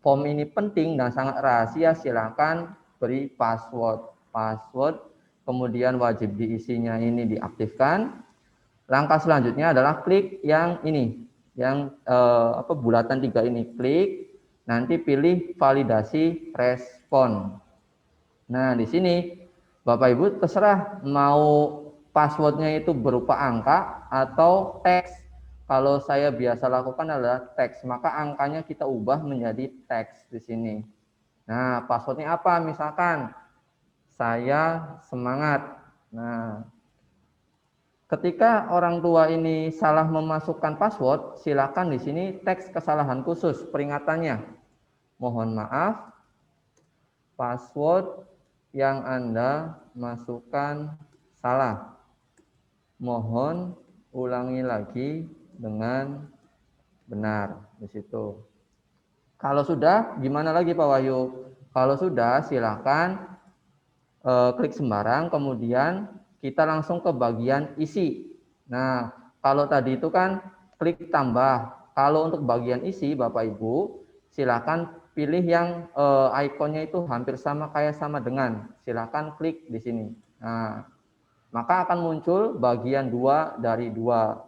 form ini penting dan sangat rahasia, silakan beri password. Kemudian wajib diisinya ini diaktifkan. Langkah selanjutnya adalah klik yang ini, yang bulatan 3 ini, klik, nanti pilih validasi respon. Nah, di sini Bapak Ibu terserah mau passwordnya itu berupa angka atau teks. Kalau saya biasa lakukan adalah teks, maka angkanya kita ubah menjadi teks di sini. Nah, passwordnya apa? Misalkan saya semangat. Nah, ketika orang tua ini salah memasukkan password, silakan di sini teks kesalahan khusus peringatannya. Mohon maaf, password yang Anda masukkan salah. Mohon ulangi lagi dengan benar di situ. Kalau sudah, gimana lagi Pak Wahyu? Kalau sudah, silakan klik sembarang, kemudian kita langsung ke bagian isi. Nah, kalau tadi itu kan klik tambah. Kalau untuk bagian isi, Bapak Ibu, silakan pilih yang ikonnya itu hampir sama kayak sama dengan. Silakan klik di sini. Nah, maka akan muncul bagian 2 dari 2.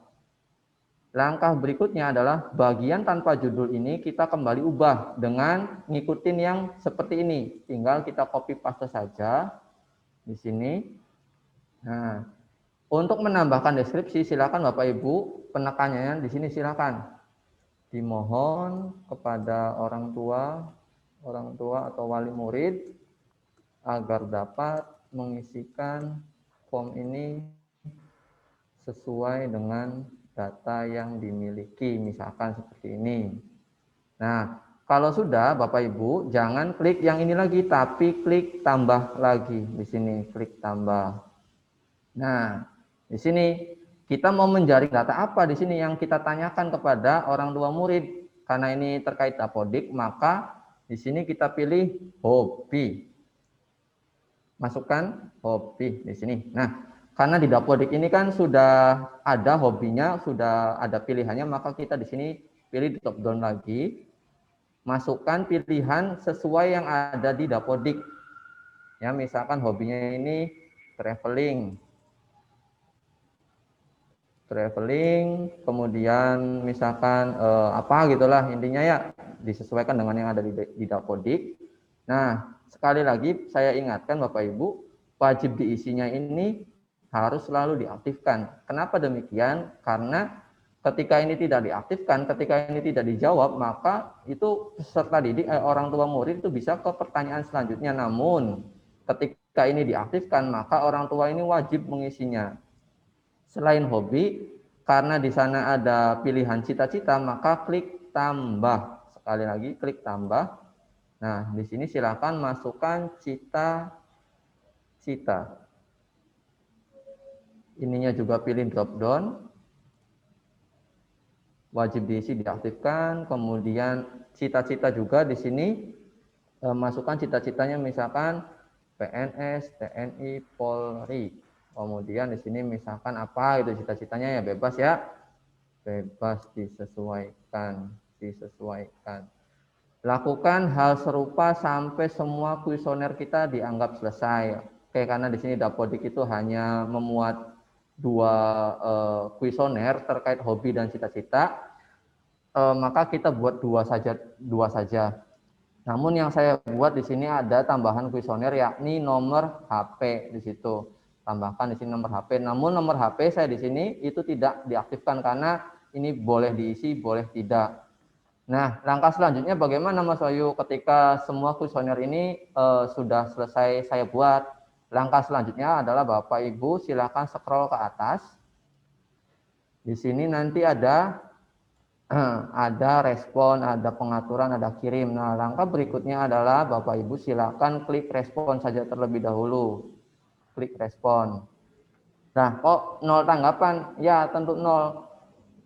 Langkah berikutnya adalah bagian tanpa judul ini kita kembali ubah dengan ngikutin yang seperti ini. Tinggal kita copy paste saja di sini. Nah, untuk menambahkan deskripsi silakan Bapak Ibu penekannya di sini silakan. Dimohon kepada orang tua atau wali murid agar dapat mengisikan form ini sesuai dengan data yang dimiliki, misalkan seperti ini. Nah, kalau sudah Bapak Ibu, jangan klik yang ini lagi, tapi klik tambah lagi di sini, klik tambah. Nah, di sini kita mau menjaring data apa di sini yang kita tanyakan kepada orang tua murid. Karena ini terkait Dapodik, maka di sini kita pilih hobi. Masukkan hobi di sini. Nah, karena di Dapodik ini kan sudah ada hobinya, sudah ada pilihannya, maka kita di sini pilih drop down lagi. Masukkan pilihan sesuai yang ada di Dapodik. Ya, misalkan hobinya ini traveling, kemudian misalkan apa gitulah intinya ya, disesuaikan dengan yang ada di Dapodik. Nah, sekali lagi saya ingatkan Bapak Ibu, wajib diisinya ini harus selalu diaktifkan. Kenapa demikian? Karena ketika ini tidak diaktifkan, ketika ini tidak dijawab, maka itu peserta didik orang tua murid itu bisa ke pertanyaan selanjutnya. Namun ketika ini diaktifkan, maka orang tua ini wajib mengisinya. Selain hobi, karena di sana ada pilihan cita-cita, maka klik tambah. Sekali lagi klik tambah. Nah, di sini silakan masukkan cita-cita. Ininya juga pilih drop down, wajib diisi diaktifkan, kemudian cita-cita juga di sini masukkan cita-citanya, misalkan PNS, TNI, Polri. Kemudian di sini misalkan apa itu cita-citanya ya bebas ya. Bebas disesuaikan. Lakukan hal serupa sampai semua kuesioner kita dianggap selesai. Oke, karena di sini Dapodik itu hanya memuat 2 kuesioner terkait hobi dan cita-cita, maka kita buat dua saja. Namun yang saya buat di sini ada tambahan kuesioner yakni nomor HP di situ. Tambahkan di sini nomor HP. Namun nomor HP saya di sini itu tidak diaktifkan karena ini boleh diisi, boleh tidak. Nah, langkah selanjutnya bagaimana Mas Wahyu ketika semua kuesioner ini sudah selesai saya buat? Langkah selanjutnya adalah Bapak Ibu silakan scroll ke atas. Di sini nanti ada respon, ada pengaturan, ada kirim. Nah, langkah berikutnya adalah Bapak Ibu silakan klik respon saja terlebih dahulu. Klik respon. Nah, kok 0 tanggapan? Ya, tentu 0.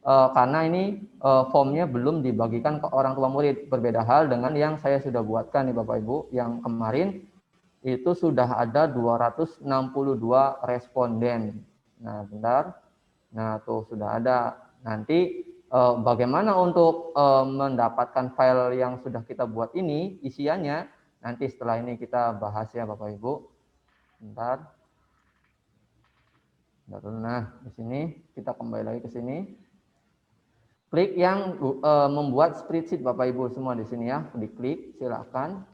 Karena ini formnya belum dibagikan ke orang tua murid. Berbeda hal dengan yang saya sudah buatkan nih Bapak Ibu, yang kemarin itu sudah ada 262 responden. Nah, bentar. Nah, tuh sudah ada. Nanti bagaimana untuk mendapatkan file yang sudah kita buat ini, isiannya, nanti setelah ini kita bahas ya Bapak Ibu. Bentar. Nah, di sini kita kembali lagi ke sini. Klik yang membuat spreadsheet Bapak Ibu semua di sini ya, diklik silakan.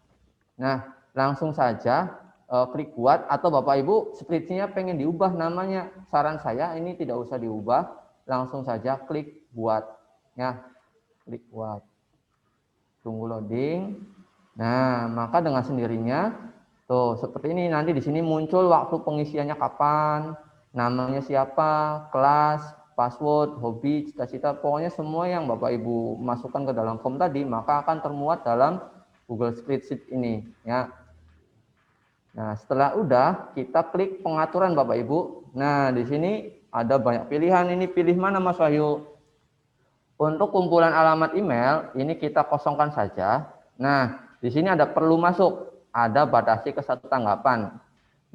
Nah, langsung saja klik buat, atau Bapak Ibu spreadsheetnya pengen diubah namanya, saran saya ini tidak usah diubah, langsung saja klik buat ya, klik buat. Tunggu loading. Nah, maka dengan sendirinya tuh seperti ini, nanti di sini muncul waktu pengisiannya kapan, namanya siapa, kelas, password, hobi, cita-cita, pokoknya semua yang Bapak Ibu masukkan ke dalam form tadi maka akan termuat dalam Google Spreadsheet ini ya. Nah, setelah udah kita klik pengaturan Bapak Ibu. Nah, di sini ada banyak pilihan, ini pilih mana Mas Wahyu? Untuk kumpulan alamat email ini kita kosongkan saja. Nah, di sini ada perlu masuk, ada batasi ke 1 tanggapan.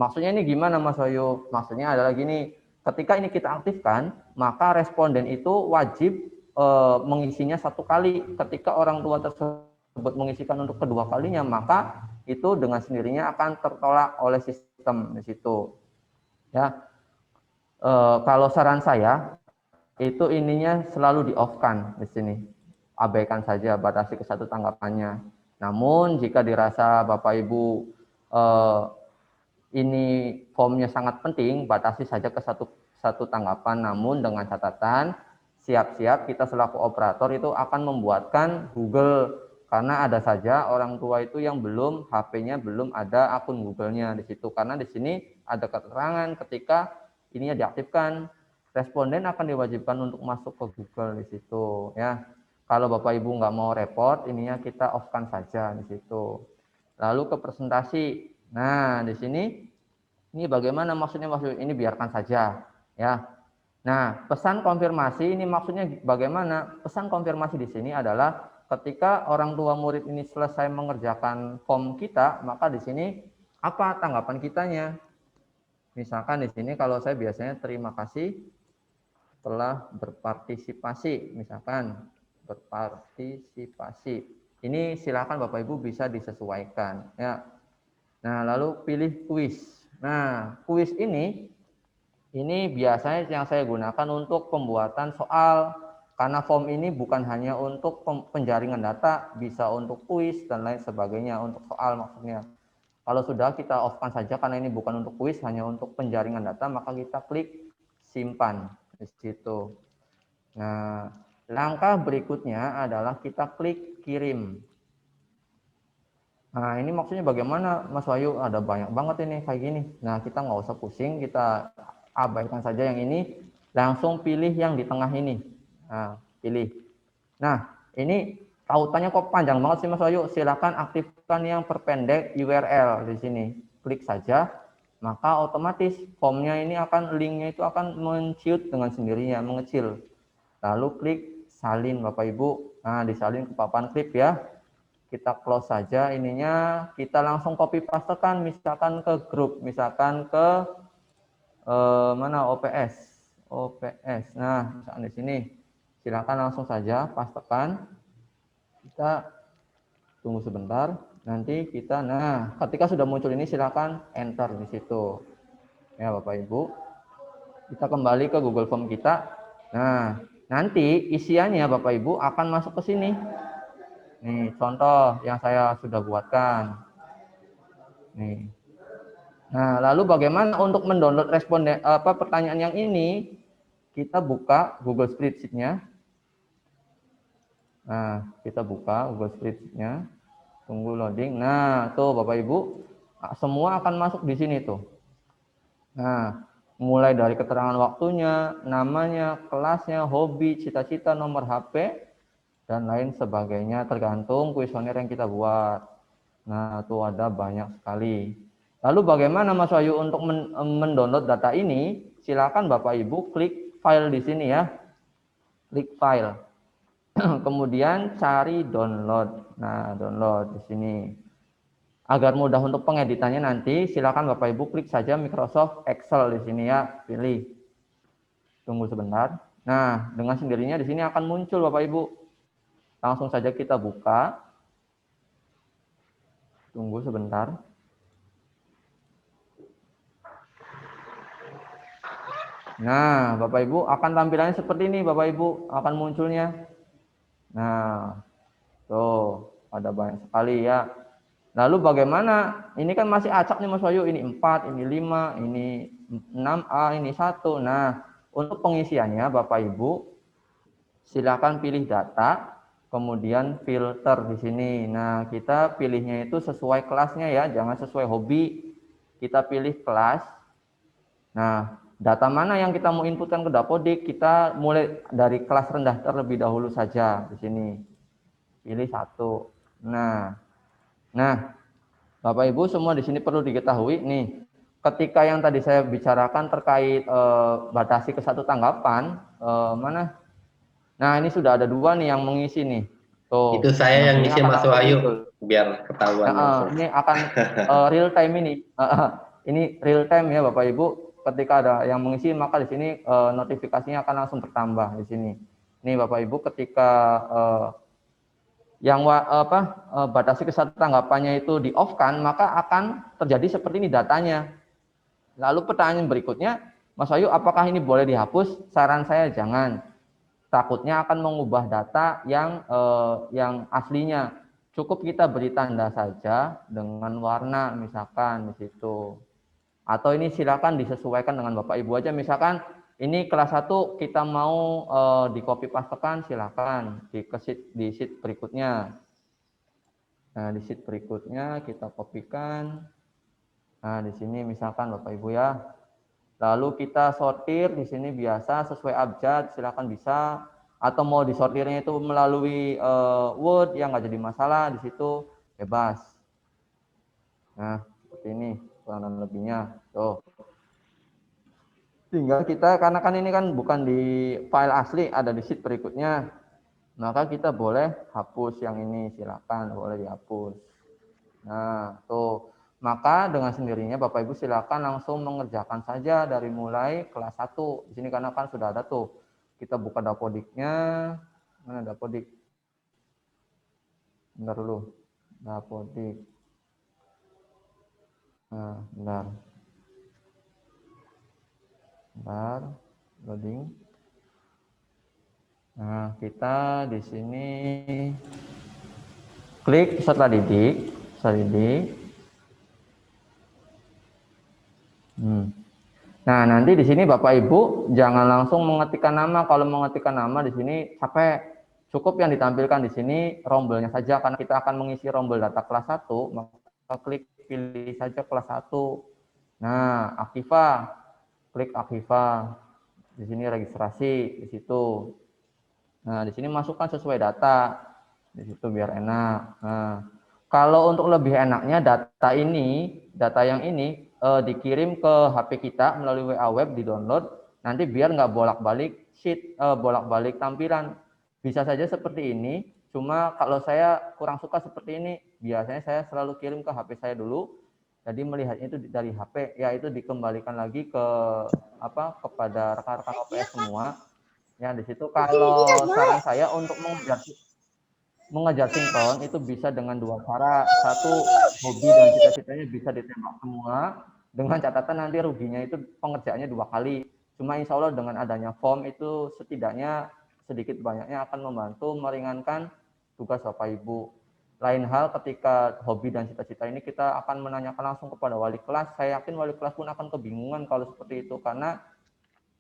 Maksudnya ini gimana Mas Wahyu? Maksudnya adalah gini, ketika ini kita aktifkan, maka responden itu wajib mengisinya 1 kali. Ketika orang tua tersebut mengisikan untuk kedua kalinya, maka itu dengan sendirinya akan tertolak oleh sistem di situ. Ya, kalau saran saya itu ininya selalu di-off-kan di sini. Abaikan saja, batasi ke 1 tanggapannya. Namun jika dirasa Bapak Ibu ini formnya sangat penting, batasi saja ke satu tanggapan, namun dengan catatan siap-siap kita selaku operator itu akan membuatkan Google, karena ada saja orang tua itu yang belum HP-nya belum ada akun Google-nya di situ, karena di sini ada keterangan ketika ininya diaktifkan, responden akan diwajibkan untuk masuk ke Google di situ ya. Kalau Bapak Ibu nggak mau repot, ininya kita off-kan saja di situ. Lalu ke presentasi. Nah, di sini ini bagaimana maksudnya ini biarkan saja ya. Nah, pesan konfirmasi ini maksudnya bagaimana? Pesan konfirmasi di sini adalah ketika orang tua murid ini selesai mengerjakan form kita, maka di sini apa tanggapan kitanya? Misalkan di sini kalau saya biasanya terima kasih telah berpartisipasi, misalkan berpartisipasi. Ini silakan Bapak Ibu bisa disesuaikan ya. Nah, lalu pilih kuis. Nah, kuis ini biasanya yang saya gunakan untuk pembuatan soal, karena form ini bukan hanya untuk penjaringan data, bisa untuk kuis dan lain sebagainya, untuk soal maksudnya. Kalau sudah kita off-kan saja karena ini bukan untuk kuis, hanya untuk penjaringan data, maka kita klik simpan di situ. Nah, langkah berikutnya adalah kita klik kirim. Nah, ini maksudnya bagaimana Mas Wahyu? Ada banyak banget ini kayak gini. Nah, kita nggak usah pusing, kita abaikan saja yang ini, langsung pilih yang di tengah ini. Nah, pilih. Nah, ini tautannya kok panjang banget sih Mas Wahyu? Silakan aktifkan yang perpendek URL di sini. Klik saja, maka otomatis formnya ini akan, linknya itu akan menciut dengan sendirinya, mengecil. Lalu klik salin Bapak Ibu. Nah, disalin ke papan klip ya. kita close saja ininya, kita langsung copy pastekan misalkan ke grup, misalkan ke mana OPS. Nah, misalkan di sini. Silakan langsung saja pastekan. Kita tunggu sebentar. Nanti kita, nah, ketika sudah muncul ini silakan enter di situ. Ya, Bapak Ibu. Kita kembali ke Google Form kita. Nah, nanti isiannya Bapak Ibu akan masuk ke sini. Nih, contoh yang saya sudah buatkan. Nih. Nah, lalu bagaimana untuk mendownload responden pertanyaan yang ini? Kita buka Google Spreadsheet-nya. Nah, kita buka Google Spreadsheet-nya. Tunggu loading. Nah, tuh Bapak Ibu, semua akan masuk di sini tuh. Nah, mulai dari keterangan waktunya, namanya, kelasnya, hobi, cita-cita, nomor HP, dan lain sebagainya tergantung kuesioner yang kita buat. Nah, tuh ada banyak sekali. Lalu bagaimana Mas Wahyu untuk mendownload data ini? Silakan Bapak Ibu klik file di sini ya. Klik file. Kemudian cari download. Nah, download di sini. Agar mudah untuk pengeditannya nanti, silakan Bapak Ibu klik saja Microsoft Excel di sini ya, pilih. Tunggu sebentar. Nah, dengan sendirinya di sini akan muncul Bapak Ibu. Langsung saja kita buka. Tunggu sebentar. Nah, Bapak Ibu akan tampilannya seperti ini Bapak Ibu, akan munculnya. Nah, tuh ada banyak sekali ya. Lalu bagaimana? Ini kan masih acak nih Mas Wahyu, ini 4, ini 5, ini 6A, ini 1. Nah, untuk pengisiannya Bapak Ibu silakan pilih data, kemudian filter di sini. Nah, kita pilihnya itu sesuai kelasnya ya, jangan sesuai hobi. Kita pilih kelas. Nah, data mana yang kita mau inputkan ke Dapodik? Kita mulai dari kelas rendah terlebih dahulu saja di sini. Pilih 1. Nah, Bapak Ibu semua di sini perlu diketahui nih, ketika yang tadi saya bicarakan terkait batasi ke 1 tanggapan, mana? Nah, ini sudah ada 2 nih yang mengisi nih. Tuh. Itu saya yang ngisi Mas Wahyu biar ketahuan. Ini akan real time ini. Ini real time ya Bapak Ibu. Ketika ada yang mengisi maka di sini notifikasinya akan langsung bertambah di sini. Nih Bapak Ibu ketika yang batasi ke 1 tanggapannya itu di off kan, maka akan terjadi seperti ini datanya. Lalu pertanyaan berikutnya, Mas Wahyu, apakah ini boleh dihapus? Saran saya jangan. Takutnya akan mengubah data yang aslinya. Cukup kita beri tanda saja dengan warna misalkan di situ. Atau ini silakan disesuaikan dengan Bapak Ibu aja, misalkan ini kelas 1 kita mau di copy pastekan, silakan di sheet berikutnya. Nah, di sheet berikutnya kita kopikan. Nah, di sini misalkan Bapak Ibu ya. Lalu kita sortir di sini biasa sesuai abjad, silakan bisa. Atau mau disortirnya itu melalui Word yang nggak jadi masalah di situ, bebas. Nah, seperti ini kurang lebihnya. Tuh. Tinggal kita, karena kan ini kan bukan di file asli, ada di sheet berikutnya, maka kita boleh hapus yang ini, silakan boleh dihapus. Nah, tuh. Maka dengan sendirinya Bapak Ibu silakan langsung mengerjakan saja dari mulai kelas 1. Di sini karena kan sudah ada tuh. Kita buka Dapodiknya. Mana Dapodik? Bentar dulu. Dapodik. Nah, bentar. Bentar, loading. Nah, kita di sini klik peserta didik. Nah, nanti di sini Bapak Ibu jangan langsung mengetikkan nama. Kalau mengetikkan nama di sini capek. Cukup yang ditampilkan di sini rombelnya saja, karena kita akan mengisi rombel data kelas 1, maka klik pilih saja kelas 1. Nah, Aktiva. Klik Aktiva. Di sini registrasi di situ. Nah, di sini masukkan sesuai data. Di situ biar enak. Nah, kalau untuk lebih enaknya data yang ini dikirim ke HP kita melalui WA web, di-download. Nanti biar nggak bolak-balik sheet, bolak-balik tampilan. Bisa saja seperti ini. Cuma kalau saya kurang suka seperti ini, biasanya saya selalu kirim ke HP saya dulu. Jadi melihatnya itu dari HP, ya itu dikembalikan lagi ke kepada rekan-rekan OPS semua. Ya di situ kalau saran saya untuk mengejar sinkron itu bisa dengan dua cara. Satu, hobi dan cita-citanya bisa ditembak semua, dengan catatan nanti ruginya itu pengerjaannya 2 kali. Cuma insya Allah dengan adanya form itu setidaknya sedikit banyaknya akan membantu meringankan tugas Bapak Ibu. Lain hal ketika hobi dan cita-cita ini kita akan menanyakan langsung kepada wali kelas. Saya yakin wali kelas pun akan kebingungan kalau seperti itu, karena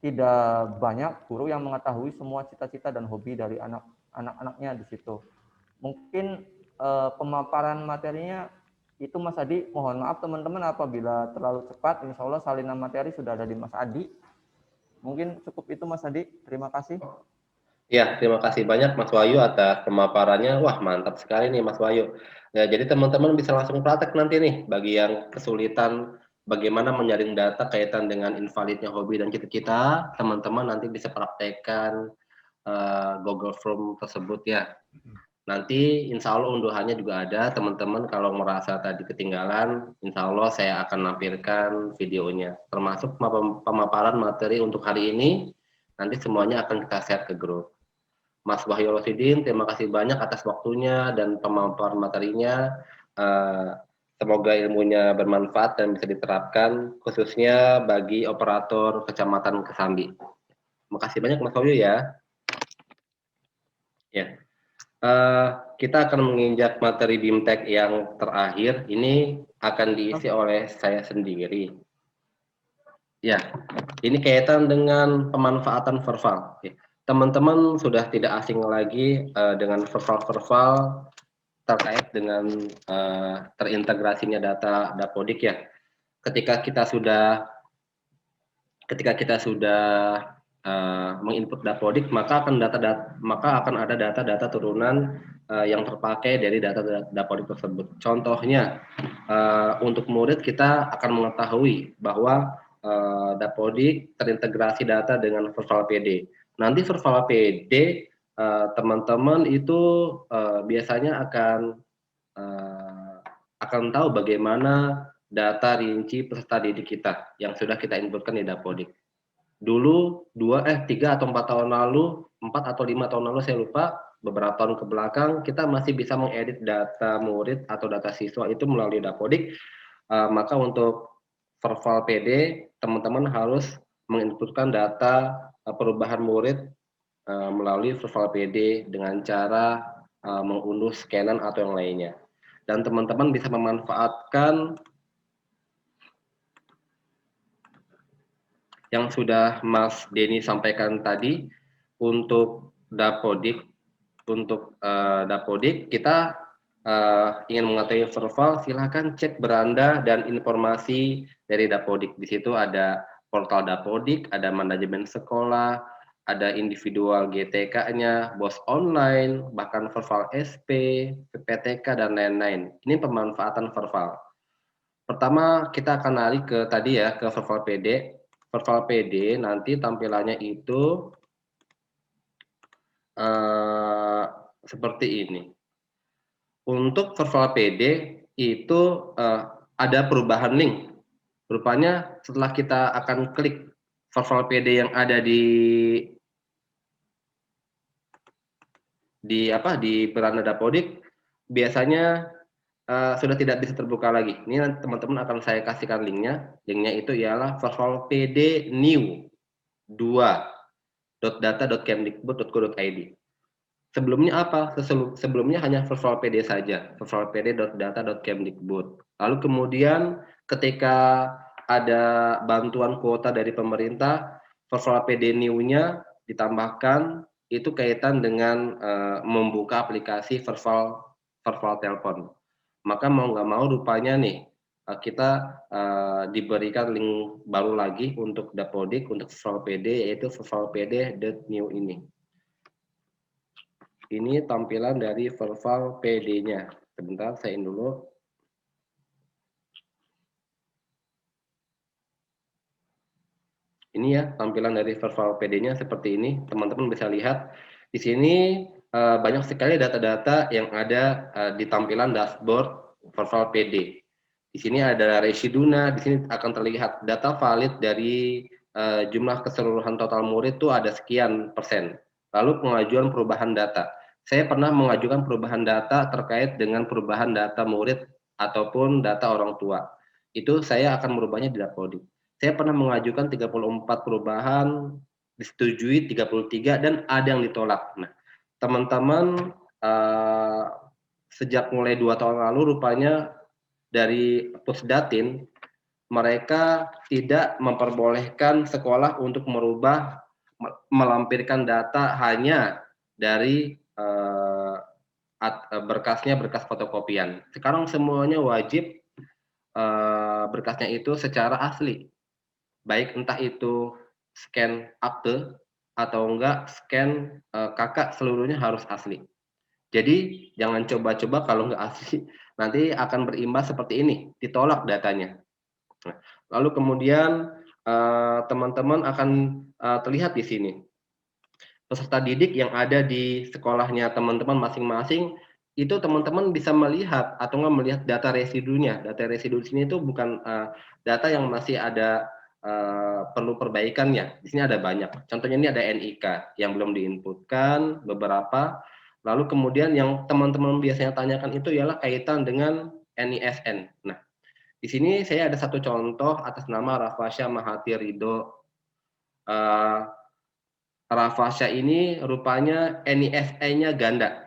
tidak banyak guru yang mengetahui semua cita-cita dan hobi dari anak-anaknya di situ. Mungkin pemaparan materinya itu Mas Adi. Mohon maaf teman-teman apabila terlalu cepat. Insya Allah salinan materi sudah ada di Mas Adi. Mungkin cukup itu Mas Adi. Terima kasih. Ya, terima kasih banyak Mas Wahyu atas pemaparannya. Wah, mantap sekali nih Mas Wahyu. Ya, jadi teman-teman bisa langsung praktek nanti nih, bagi yang kesulitan bagaimana menyaring data kaitan dengan invalidnya hobi dan cita-cita, teman-teman nanti bisa praktekkan Google Form tersebut ya. Nanti insya Allah unduhannya juga ada, teman-teman kalau merasa tadi ketinggalan, insya Allah saya akan nampilkan videonya, termasuk pemaparan materi untuk hari ini, nanti semuanya akan kita share ke grup. Mas Wahyu Rosidin, terima kasih banyak atas waktunya dan pemaparan materinya. Semoga ilmunya bermanfaat dan bisa diterapkan, khususnya bagi operator Kecamatan Kesambi. Terima kasih banyak Mas Wahyu ya. Ya, kita akan menginjak materi BIMTEK yang terakhir. Ini akan diisi oleh saya sendiri. Ya, ini kaitan dengan pemanfaatan verbal. Teman-teman sudah tidak asing lagi dengan verbal terkait dengan terintegrasinya data Dapodik ya. Ketika kita sudah menginput Dapodik, maka akan ada data-data turunan yang terpakai dari data Dapodik tersebut. Contohnya untuk murid kita akan mengetahui bahwa Dapodik terintegrasi data dengan Verbal PD. Nanti Verbal PD teman-teman itu biasanya akan tahu bagaimana data rinci peserta didik kita yang sudah kita inputkan di Dapodik. Dulu 3 atau 4 tahun lalu, 4 atau 5 tahun lalu saya lupa, beberapa tahun ke belakang kita masih bisa mengedit data murid atau data siswa itu melalui Dapodik. Maka untuk Verbal PD teman-teman harus menginputkan data perubahan murid melalui Verbal PD dengan cara mengunduh scanan atau yang lainnya. Dan teman-teman bisa memanfaatkan yang sudah Mas Denny sampaikan tadi untuk Dapodik. Untuk Dapodik kita ingin mengetahui verbal, silakan cek beranda dan informasi dari Dapodik. Di situ ada portal Dapodik, ada manajemen sekolah, ada individual GTK-nya, BOS online, bahkan verbal SP, PPTK, dan lain-lain. Ini pemanfaatan verbal. Pertama kita akan lari ke tadi ya, ke verbal PD. Verbal PD nanti tampilannya itu seperti ini. Untuk Verbal PD itu ada perubahan link. Rupanya setelah kita akan klik Verbal PD yang ada di beranda Dapodik, biasanya sudah tidak bisa terbuka lagi. Ini nanti teman-teman akan saya kasihkan linknya. Linknya itu ialah Verbal PD new 2.data.kemdikbud.go.id. Sebelumnya apa? Sebelumnya hanya Verbal PD saja, verbalpd.data.kemdikbud. Lalu kemudian ketika ada bantuan kuota dari pemerintah, Verbal PD new-nya ditambahkan, itu kaitan dengan membuka aplikasi verbal telepon. Maka mau nggak mau rupanya nih, kita diberikan link baru lagi untuk Dapodik, untuk Verbal PD, yaitu verbalpd.new ini. Ini tampilan dari Verbal PD-nya. Sebentar, saya in dulu. Ini ya tampilan dari Verbal PD-nya seperti ini. Teman-teman bisa lihat di sini banyak sekali data-data yang ada di tampilan dashboard Verval PD. Di sini ada residuna, di sini akan terlihat data valid dari jumlah keseluruhan total murid itu ada sekian persen. Lalu pengajuan perubahan data. Saya pernah mengajukan perubahan data terkait dengan perubahan data murid ataupun data orang tua. Itu saya akan merubahnya di Dapodik. Saya pernah mengajukan 34 perubahan, disetujui 33 dan ada yang ditolak. Nah, teman-teman sejak mulai 2 tahun lalu rupanya dari Pusdatin mereka tidak memperbolehkan sekolah untuk melampirkan data hanya dari berkasnya berkas fotokopian. Sekarang semuanya wajib berkasnya itu secara asli, baik entah itu scan akte atau enggak scan kakak, seluruhnya harus asli. Jadi jangan coba-coba kalau nggak asli, nanti akan berimbas seperti ini, ditolak datanya. Nah, lalu kemudian teman-teman akan terlihat di sini peserta didik yang ada di sekolahnya teman-teman masing-masing, itu teman-teman bisa melihat atau nggak melihat data residunya. Data residu di sini itu bukan data yang masih ada perlu perbaikannya. Di sini ada banyak. Contohnya ini ada NIK yang belum diinputkan beberapa. Lalu kemudian yang teman-teman biasanya tanyakan itu ialah kaitan dengan NISN. Nah, di sini saya ada satu contoh atas nama Rafasya Mahati Ridho. Rafasya ini rupanya NISN-nya ganda.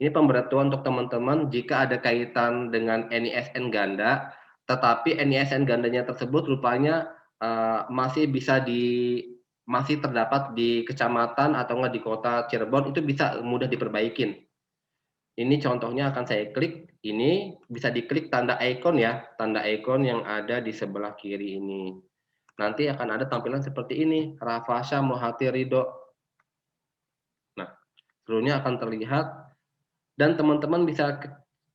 Ini pemberitahuan untuk teman-teman jika ada kaitan dengan NISN ganda, tetapi NISN gandanya tersebut rupanya masih terdapat di kecamatan atau enggak di kota Cirebon, itu bisa mudah diperbaikin. Ini contohnya akan saya klik, ini bisa diklik tanda ikon ya, tanda ikon yang ada di sebelah kiri ini. Nanti akan ada tampilan seperti ini, Rafasya Mohati Ridho. Nah, seluruhnya akan terlihat dan teman-teman bisa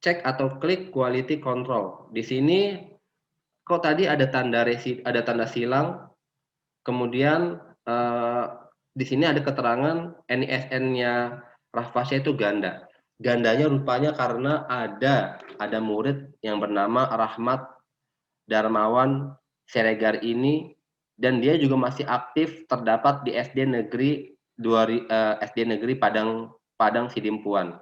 cek atau klik quality control. Di sini kok tadi ada tanda silang, kemudian di sini ada keterangan NISN-nya Rafasya itu ganda. Gandanya rupanya karena ada murid yang bernama Rahmat Darmawan Siregar ini, dan dia juga masih aktif terdapat di SD Negeri Padang Sidimpuan.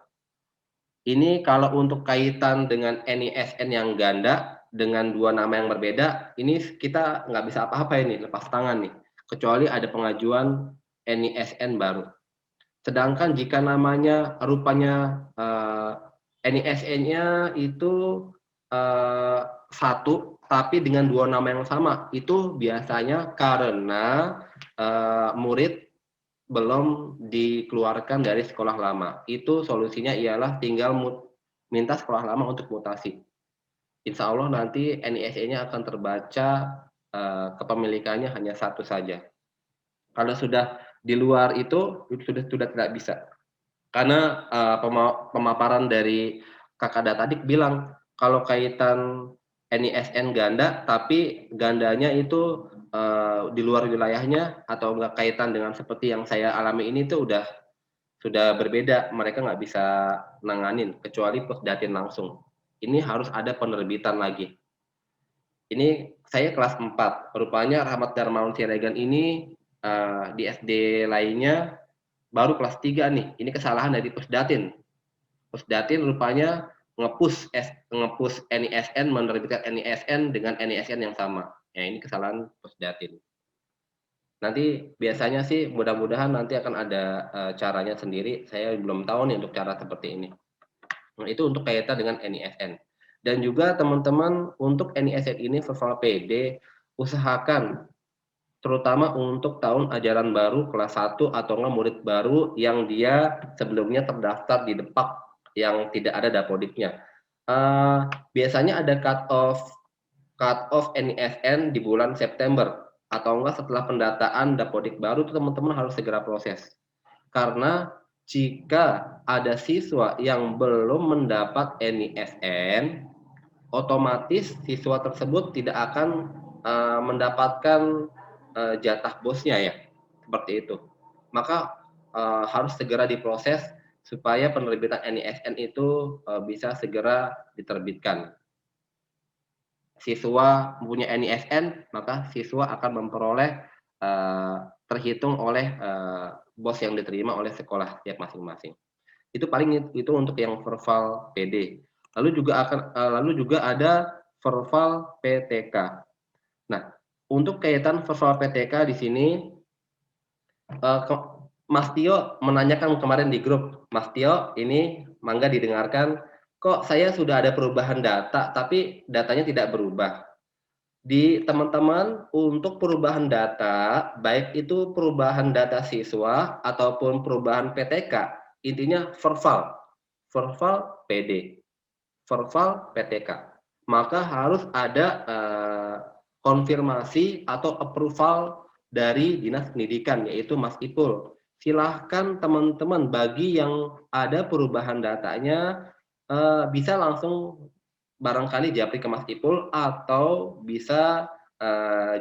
Ini kalau untuk kaitan dengan NISN yang ganda dengan dua nama yang berbeda, ini kita nggak bisa apa-apa ini, lepas tangan nih, kecuali ada pengajuan NISN baru. Sedangkan jika namanya rupanya NISN-nya itu satu, tapi dengan dua nama yang sama, itu biasanya karena murid belum dikeluarkan dari sekolah lama. Itu solusinya ialah tinggal minta sekolah lama untuk mutasi. Insya Allah nanti NISN-nya akan terbaca kepemilikannya hanya satu saja. Kalau sudah di luar itu sudah tidak bisa. Karena pemaparan dari Kakak Datadik bilang kalau kaitan NISN ganda, tapi gandanya itu di luar wilayahnya atau enggak kaitan dengan seperti yang saya alami ini tuh sudah berbeda, mereka nggak bisa nanganin kecuali Pusdatin langsung. Ini harus ada penerbitan lagi. Ini saya kelas 4, rupanya Rahmat Darmawan Siregar ini di SD lainnya baru kelas 3 nih. Ini kesalahan dari Pusdatin. Pusdatin rupanya nge-push NISN, menerbitkan NISN dengan NISN yang sama. Ya, ini kesalahan Pusdatin. Nanti biasanya sih mudah-mudahan nanti akan ada caranya sendiri. Saya belum tahu nih untuk cara seperti ini. Nah, itu untuk kaitan dengan NISN. Dan juga teman-teman untuk NISN ini Verval PD usahakan terutama untuk tahun ajaran baru kelas 1 atau enggak murid baru yang dia sebelumnya terdaftar di Depak yang tidak ada Dapodiknya. Biasanya ada cut off NISN di bulan September atau enggak setelah pendataan Dapodik baru, itu teman-teman harus segera proses. Karena jika ada siswa yang belum mendapat NISN, otomatis siswa tersebut tidak akan mendapatkan jatah bosnya ya, seperti itu. Maka harus segera diproses supaya penerbitan NISN itu bisa segera diterbitkan. Siswa mempunyai NISN, maka siswa akan memperoleh terhitung oleh BOS yang diterima oleh sekolah tiap masing-masing. Itu paling itu untuk yang verbal PD. Lalu juga ada verbal PTK. Nah, untuk kaitan verbal PTK di sini Mas Tio menanyakan kemarin di grup, Mas Tio ini mangga didengarkan, kok saya sudah ada perubahan data tapi datanya tidak berubah. Di teman-teman untuk perubahan data, baik itu perubahan data siswa ataupun perubahan PTK, intinya verbal PD, verbal PTK. Maka harus ada konfirmasi atau approval dari Dinas Pendidikan, yaitu Mas Ipul. Silahkan teman-teman bagi yang ada perubahan datanya bisa langsung barangkali japri ke Mas Ipul atau bisa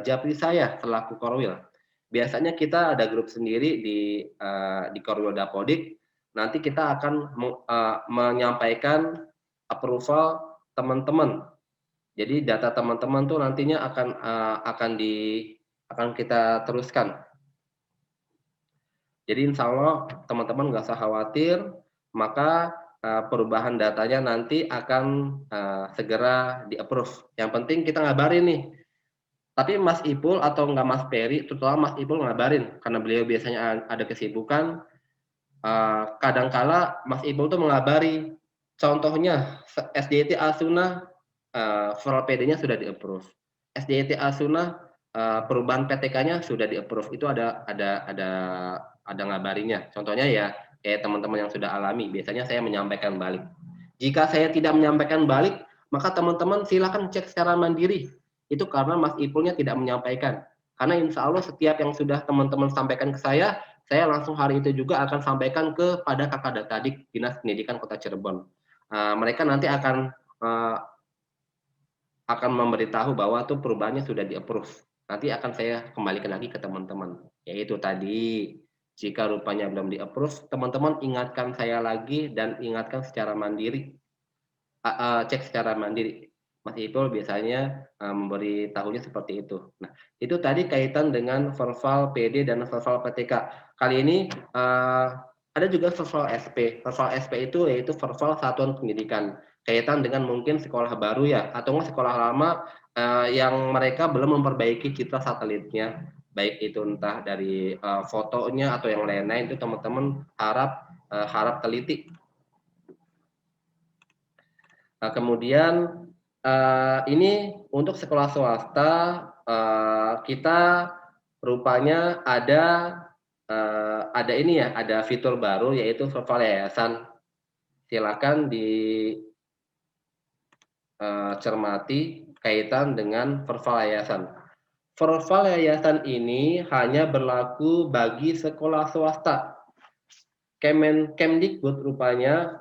japri saya selaku Korwil. Biasanya kita ada grup sendiri di Korwil Dapodik. Nanti kita akan menyampaikan approval teman-teman. Jadi data teman-teman tuh nantinya akan kita teruskan. Jadi insya Allah teman-teman nggak usah khawatir, maka perubahan datanya nanti akan segera di-approve. Yang penting kita ngabarin nih. Tapi Mas Ipul atau enggak Mas Peri, terutama Mas Ipul ngabarin, karena beliau biasanya ada kesibukan. Kadangkala Mas Ipul tuh mengabari. Contohnya SDIT Asuna verbal PD-nya sudah di-approve. SDIT Asuna perubahan PTK-nya sudah di-approve. Itu ada ngabarinya. Contohnya ya kayak teman-teman yang sudah alami, biasanya saya menyampaikan balik. Jika saya tidak menyampaikan balik, maka teman-teman silakan cek secara mandiri. Itu karena Mas Ipulnya tidak menyampaikan. Karena insya Allah setiap yang sudah teman-teman sampaikan ke saya langsung hari itu juga akan sampaikan kepada Kakak Datadik Dinas Pendidikan Kota Cirebon. Mereka nanti akan memberitahu bahwa tuh perubahannya sudah di-approve. Nanti akan saya kembalikan lagi ke teman-teman. Yaitu tadi, jika rupanya belum di-approve, teman-teman ingatkan saya lagi dan ingatkan secara mandiri. Cek secara mandiri. Mas Ipul biasanya memberi tahunya seperti itu. Nah, itu tadi kaitan dengan verbal PD dan verbal PTK. Kali ini ada juga verbal SP. Verbal SP itu yaitu verbal satuan pendidikan. Kaitan dengan mungkin sekolah baru ya, atau enggak sekolah lama yang mereka belum memperbaiki citra satelitnya. Baik itu entah dari fotonya atau yang lain-lain, itu teman-teman harap teliti. Kemudian ini untuk sekolah swasta kita rupanya ada ini ya, ada fitur baru yaitu verbal yayasan. Silakan dicermati kaitan dengan verbal yayasan. Verbal yayasan ini hanya berlaku bagi sekolah swasta. Kemdikbud rupanya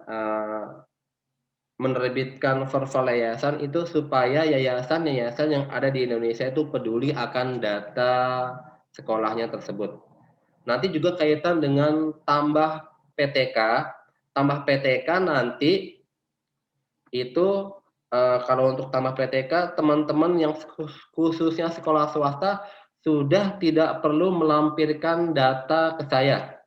menerbitkan verbal yayasan itu supaya yayasan-yayasan yang ada di Indonesia itu peduli akan data sekolahnya tersebut. Nanti juga kaitan dengan tambah PTK. Tambah PTK nanti itu kalau untuk tambah PTK, teman-teman yang khususnya sekolah swasta sudah tidak perlu melampirkan data ke saya.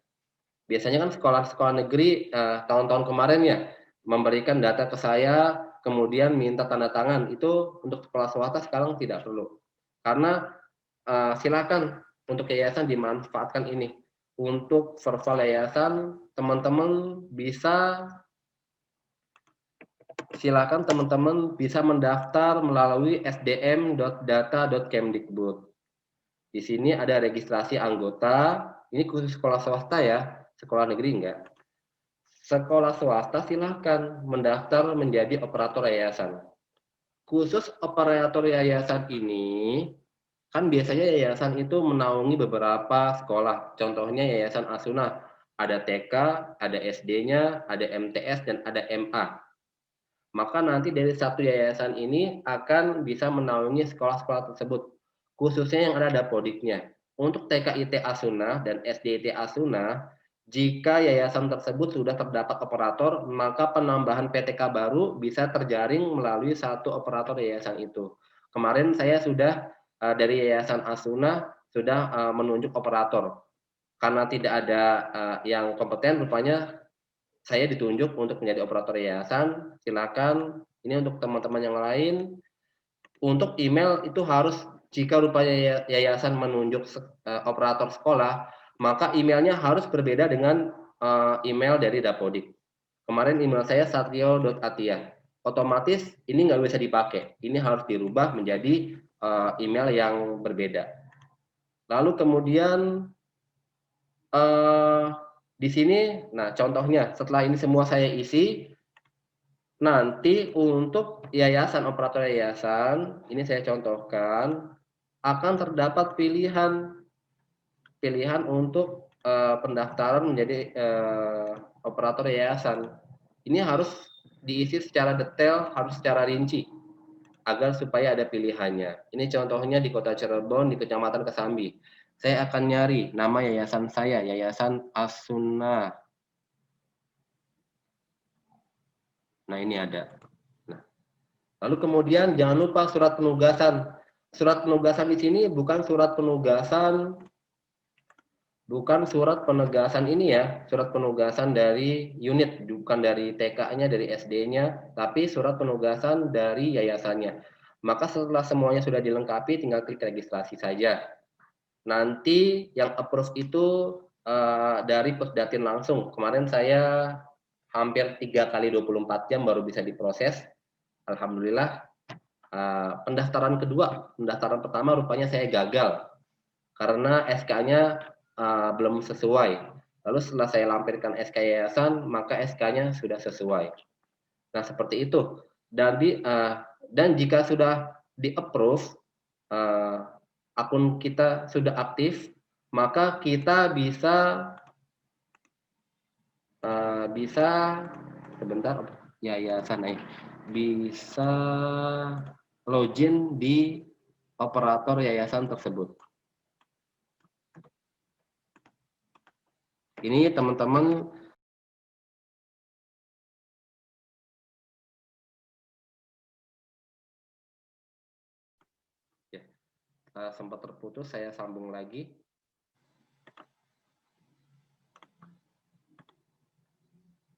Biasanya kan sekolah-sekolah negeri tahun-tahun kemarin ya, memberikan data ke saya, kemudian minta tanda tangan. Itu untuk sekolah swasta sekarang tidak perlu. Karena silakan untuk yayasan dimanfaatkan ini. Untuk verbal yayasan, teman-teman bisa silakan teman-teman bisa mendaftar melalui sdm.data.kemdikbud. Di sini ada registrasi anggota. Ini khusus sekolah swasta ya, sekolah negeri enggak. Sekolah swasta silahkan mendaftar menjadi operator yayasan. Khusus operator yayasan ini, kan biasanya yayasan itu menaungi beberapa sekolah. Contohnya Yayasan Asuna, ada TK, ada SD-nya, ada MTS, dan ada MA. Maka nanti dari satu yayasan ini akan bisa menaungi sekolah-sekolah tersebut. Khususnya yang ada Dapodiknya. Untuk TKIT Asuna dan SDIT Asuna, Jika yayasan tersebut sudah terdapat operator, maka penambahan PTK baru bisa terjaring melalui satu operator yayasan itu. Kemarin saya sudah dari Yayasan Asuna sudah menunjuk operator. Karena tidak ada yang kompeten, rupanya saya ditunjuk untuk menjadi operator yayasan. Silakan, ini untuk teman-teman yang lain. Untuk email itu harus, jika rupanya yayasan menunjuk operator sekolah, maka emailnya harus berbeda dengan email dari Dapodik. Kemarin email saya satrio.atia. Otomatis ini nggak bisa dipakai. Ini harus dirubah menjadi email yang berbeda. Lalu kemudian di sini, nah contohnya setelah ini semua saya isi, nanti untuk yayasan, operator yayasan, ini saya contohkan, akan terdapat pilihan untuk pendaftaran menjadi operator yayasan. Ini harus diisi secara detail, harus secara rinci, agar supaya ada pilihannya. Ini contohnya di Kota Cirebon, di Kecamatan Kesambi. Saya akan nyari nama yayasan saya, Yayasan Asuna. Nah, ini ada. Nah, lalu kemudian jangan lupa surat penugasan. Surat penugasan di sini bukan surat penugasan, bukan surat penegasan ini ya, surat penugasan dari unit, bukan dari TK-nya, dari SD-nya, tapi surat penugasan dari yayasannya. Maka setelah semuanya sudah dilengkapi, tinggal klik registrasi saja. Nanti yang approve itu dari Pusdatin langsung. Kemarin saya hampir 3 kali 24 jam baru bisa diproses. Alhamdulillah. Pendaftaran kedua, pendaftaran pertama rupanya saya gagal karena SK-nya belum sesuai. Lalu setelah saya lampirkan SK yayasan, maka SK-nya sudah sesuai. Nah, seperti itu. Dan jika sudah di-approve, akun kita sudah aktif, maka kita bisa sebentar, yayasan bisa login di operator yayasan tersebut. Ini teman-teman ya, sempat terputus, saya sambung lagi.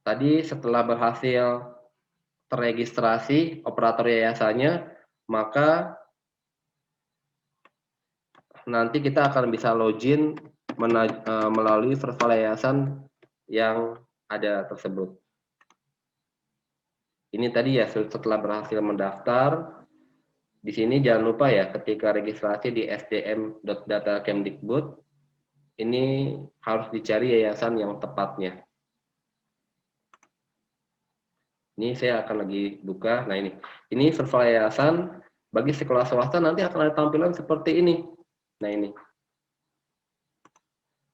Tadi setelah berhasil terregistrasi operator yayasannya, maka nanti kita akan bisa login melalui virtual yayasan yang ada tersebut. Ini tadi ya, setelah berhasil mendaftar, di sini jangan lupa ya, ketika registrasi di sdm.data.kemdikbud, ini harus dicari yayasan yang tepatnya. Ini saya akan lagi buka. Nah, ini virtual yayasan bagi sekolah swasta, nanti akan ada tampilan seperti ini. Nah, ini.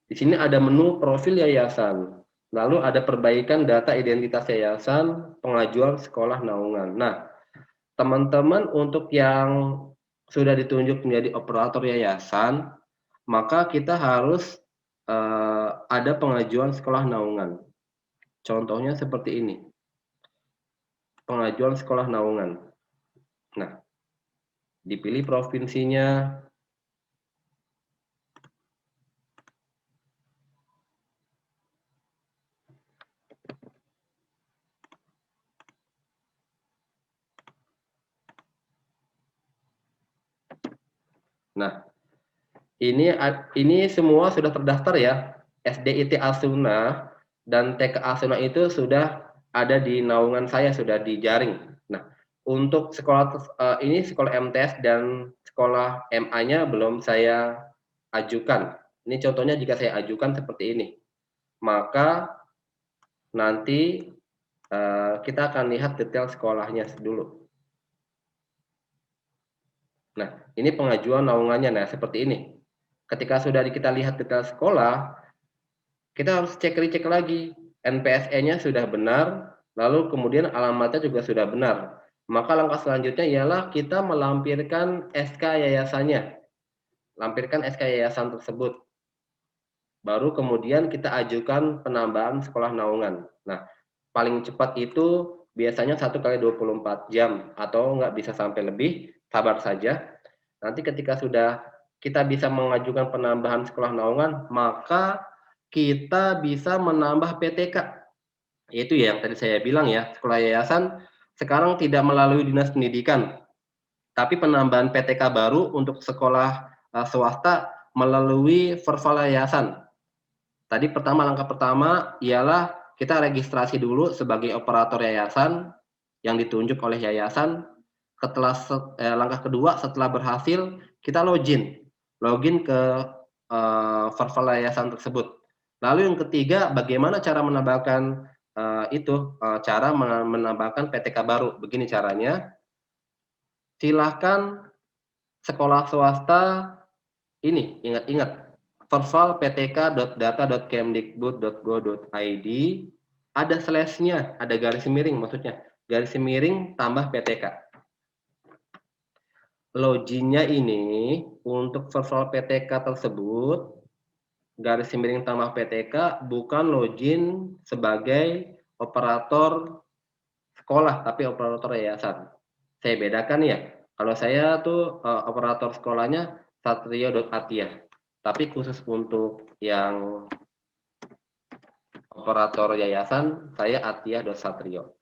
Di sini ada menu profil yayasan. Lalu ada perbaikan data identitas yayasan, pengajuan sekolah naungan. Nah, teman-teman untuk yang sudah ditunjuk menjadi operator yayasan, maka kita harus ada pengajuan sekolah naungan. Contohnya seperti ini. Pengajuan sekolah naungan. Nah, dipilih provinsinya. Nah, ini semua sudah terdaftar ya. SDIT Asuna dan TK Asuna itu sudah ada di naungan saya, sudah dijaring. Nah, untuk sekolah ini sekolah MTS dan sekolah MA-nya belum saya ajukan. Ini contohnya jika saya ajukan seperti ini. Maka nanti kita akan lihat detail sekolahnya dulu. Nah, ini pengajuan naungannya. Nah, seperti ini. Ketika sudah kita lihat detail sekolah, kita harus cek-recek lagi. NPSE-nya sudah benar, lalu kemudian alamatnya juga sudah benar. Maka langkah selanjutnya ialah kita melampirkan SK yayasannya. Lampirkan SK yayasan tersebut. baru kemudian kita ajukan penambahan sekolah naungan. Nah, paling cepat itu biasanya 1 kali 24 jam atau nggak bisa sampai lebih, sabar saja. Nanti ketika sudah kita bisa mengajukan penambahan sekolah naungan, maka kita bisa menambah PTK. Itu ya yang tadi saya bilang ya, sekolah yayasan sekarang tidak melalui dinas pendidikan, tapi penambahan PTK baru untuk sekolah swasta melalui verval yayasan. Tadi langkah pertama ialah kita registrasi dulu sebagai operator yayasan yang ditunjuk oleh yayasan. Langkah kedua setelah berhasil kita login ke verval yayasan tersebut. Lalu yang ketiga, bagaimana cara menambahkan cara menambahkan PTK baru. Begini caranya. Silahkan sekolah swasta ini ingat-ingat verval.ptk.data.kemdikbud.go.id, ada slash-nya, ada garis miring maksudnya, garis miring tambah PTK. Loginnya ini untuk verval PTK tersebut, garis miring tambah PTK bukan login sebagai operator sekolah, tapi operator yayasan. Saya bedakan ya, kalau saya tuh operator sekolahnya satrio.atia. Tapi khusus untuk yang operator yayasan, saya atia.satrio.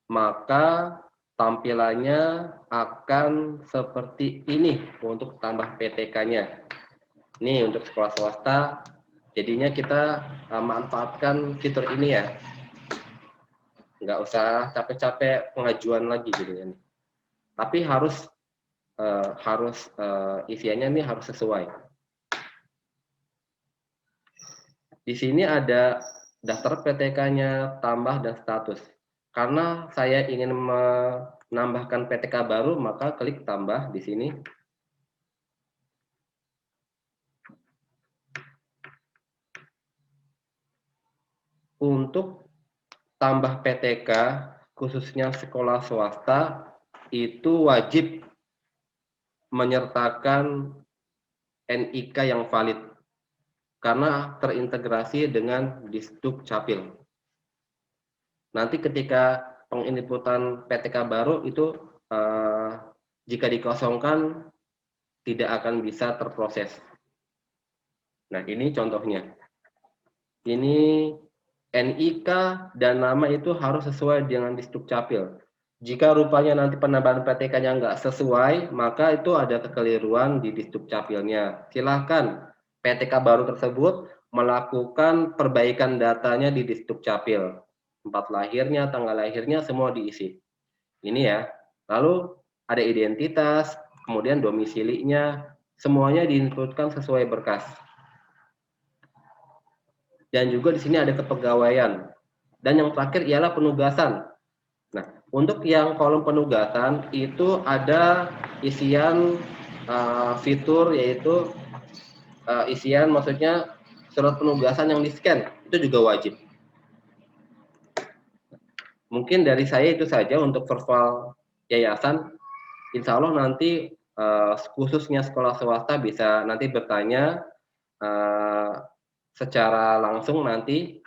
Maka tampilannya akan seperti ini untuk tambah PTK-nya. Ini untuk sekolah swasta, jadinya kita manfaatkan fitur ini ya. Nggak usah capek-capek pengajuan lagi gitu ya. Tapi harus isiannya ini harus sesuai. Di sini ada daftar PTK-nya, tambah dan status. Karena saya ingin menambahkan PTK baru, maka klik tambah di sini. Untuk tambah PTK, khususnya sekolah swasta, itu wajib menyertakan NIK yang valid karena terintegrasi dengan Disduk Capil. Nanti ketika penginputan PTK baru itu jika dikosongkan tidak akan bisa terproses. Nah, ini contohnya. Ini NIK dan nama itu harus sesuai dengan Disduk Capil. Jika rupanya nanti penambahan PTK-nya nggak sesuai, maka itu ada kekeliruan di Disduk Capilnya. Silahkan PTK baru tersebut melakukan perbaikan datanya di Disduk Capil. Tempat lahirnya, tanggal lahirnya, semua diisi. Ini ya. Lalu ada identitas, kemudian domisilinya, semuanya diinputkan sesuai berkas. Dan juga di sini ada kepegawaian. Dan yang terakhir ialah penugasan. Nah, untuk yang kolom penugasan itu ada isian fitur, yaitu isian maksudnya surat penugasan yang di-scan, itu juga wajib. Mungkin dari saya itu saja untuk verval yayasan. Insya Allah nanti khususnya sekolah swasta bisa nanti bertanya secara langsung nanti.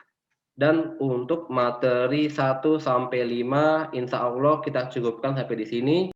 Dan untuk materi 1 sampai 5 insya Allah kita cukupkan sampai di sini.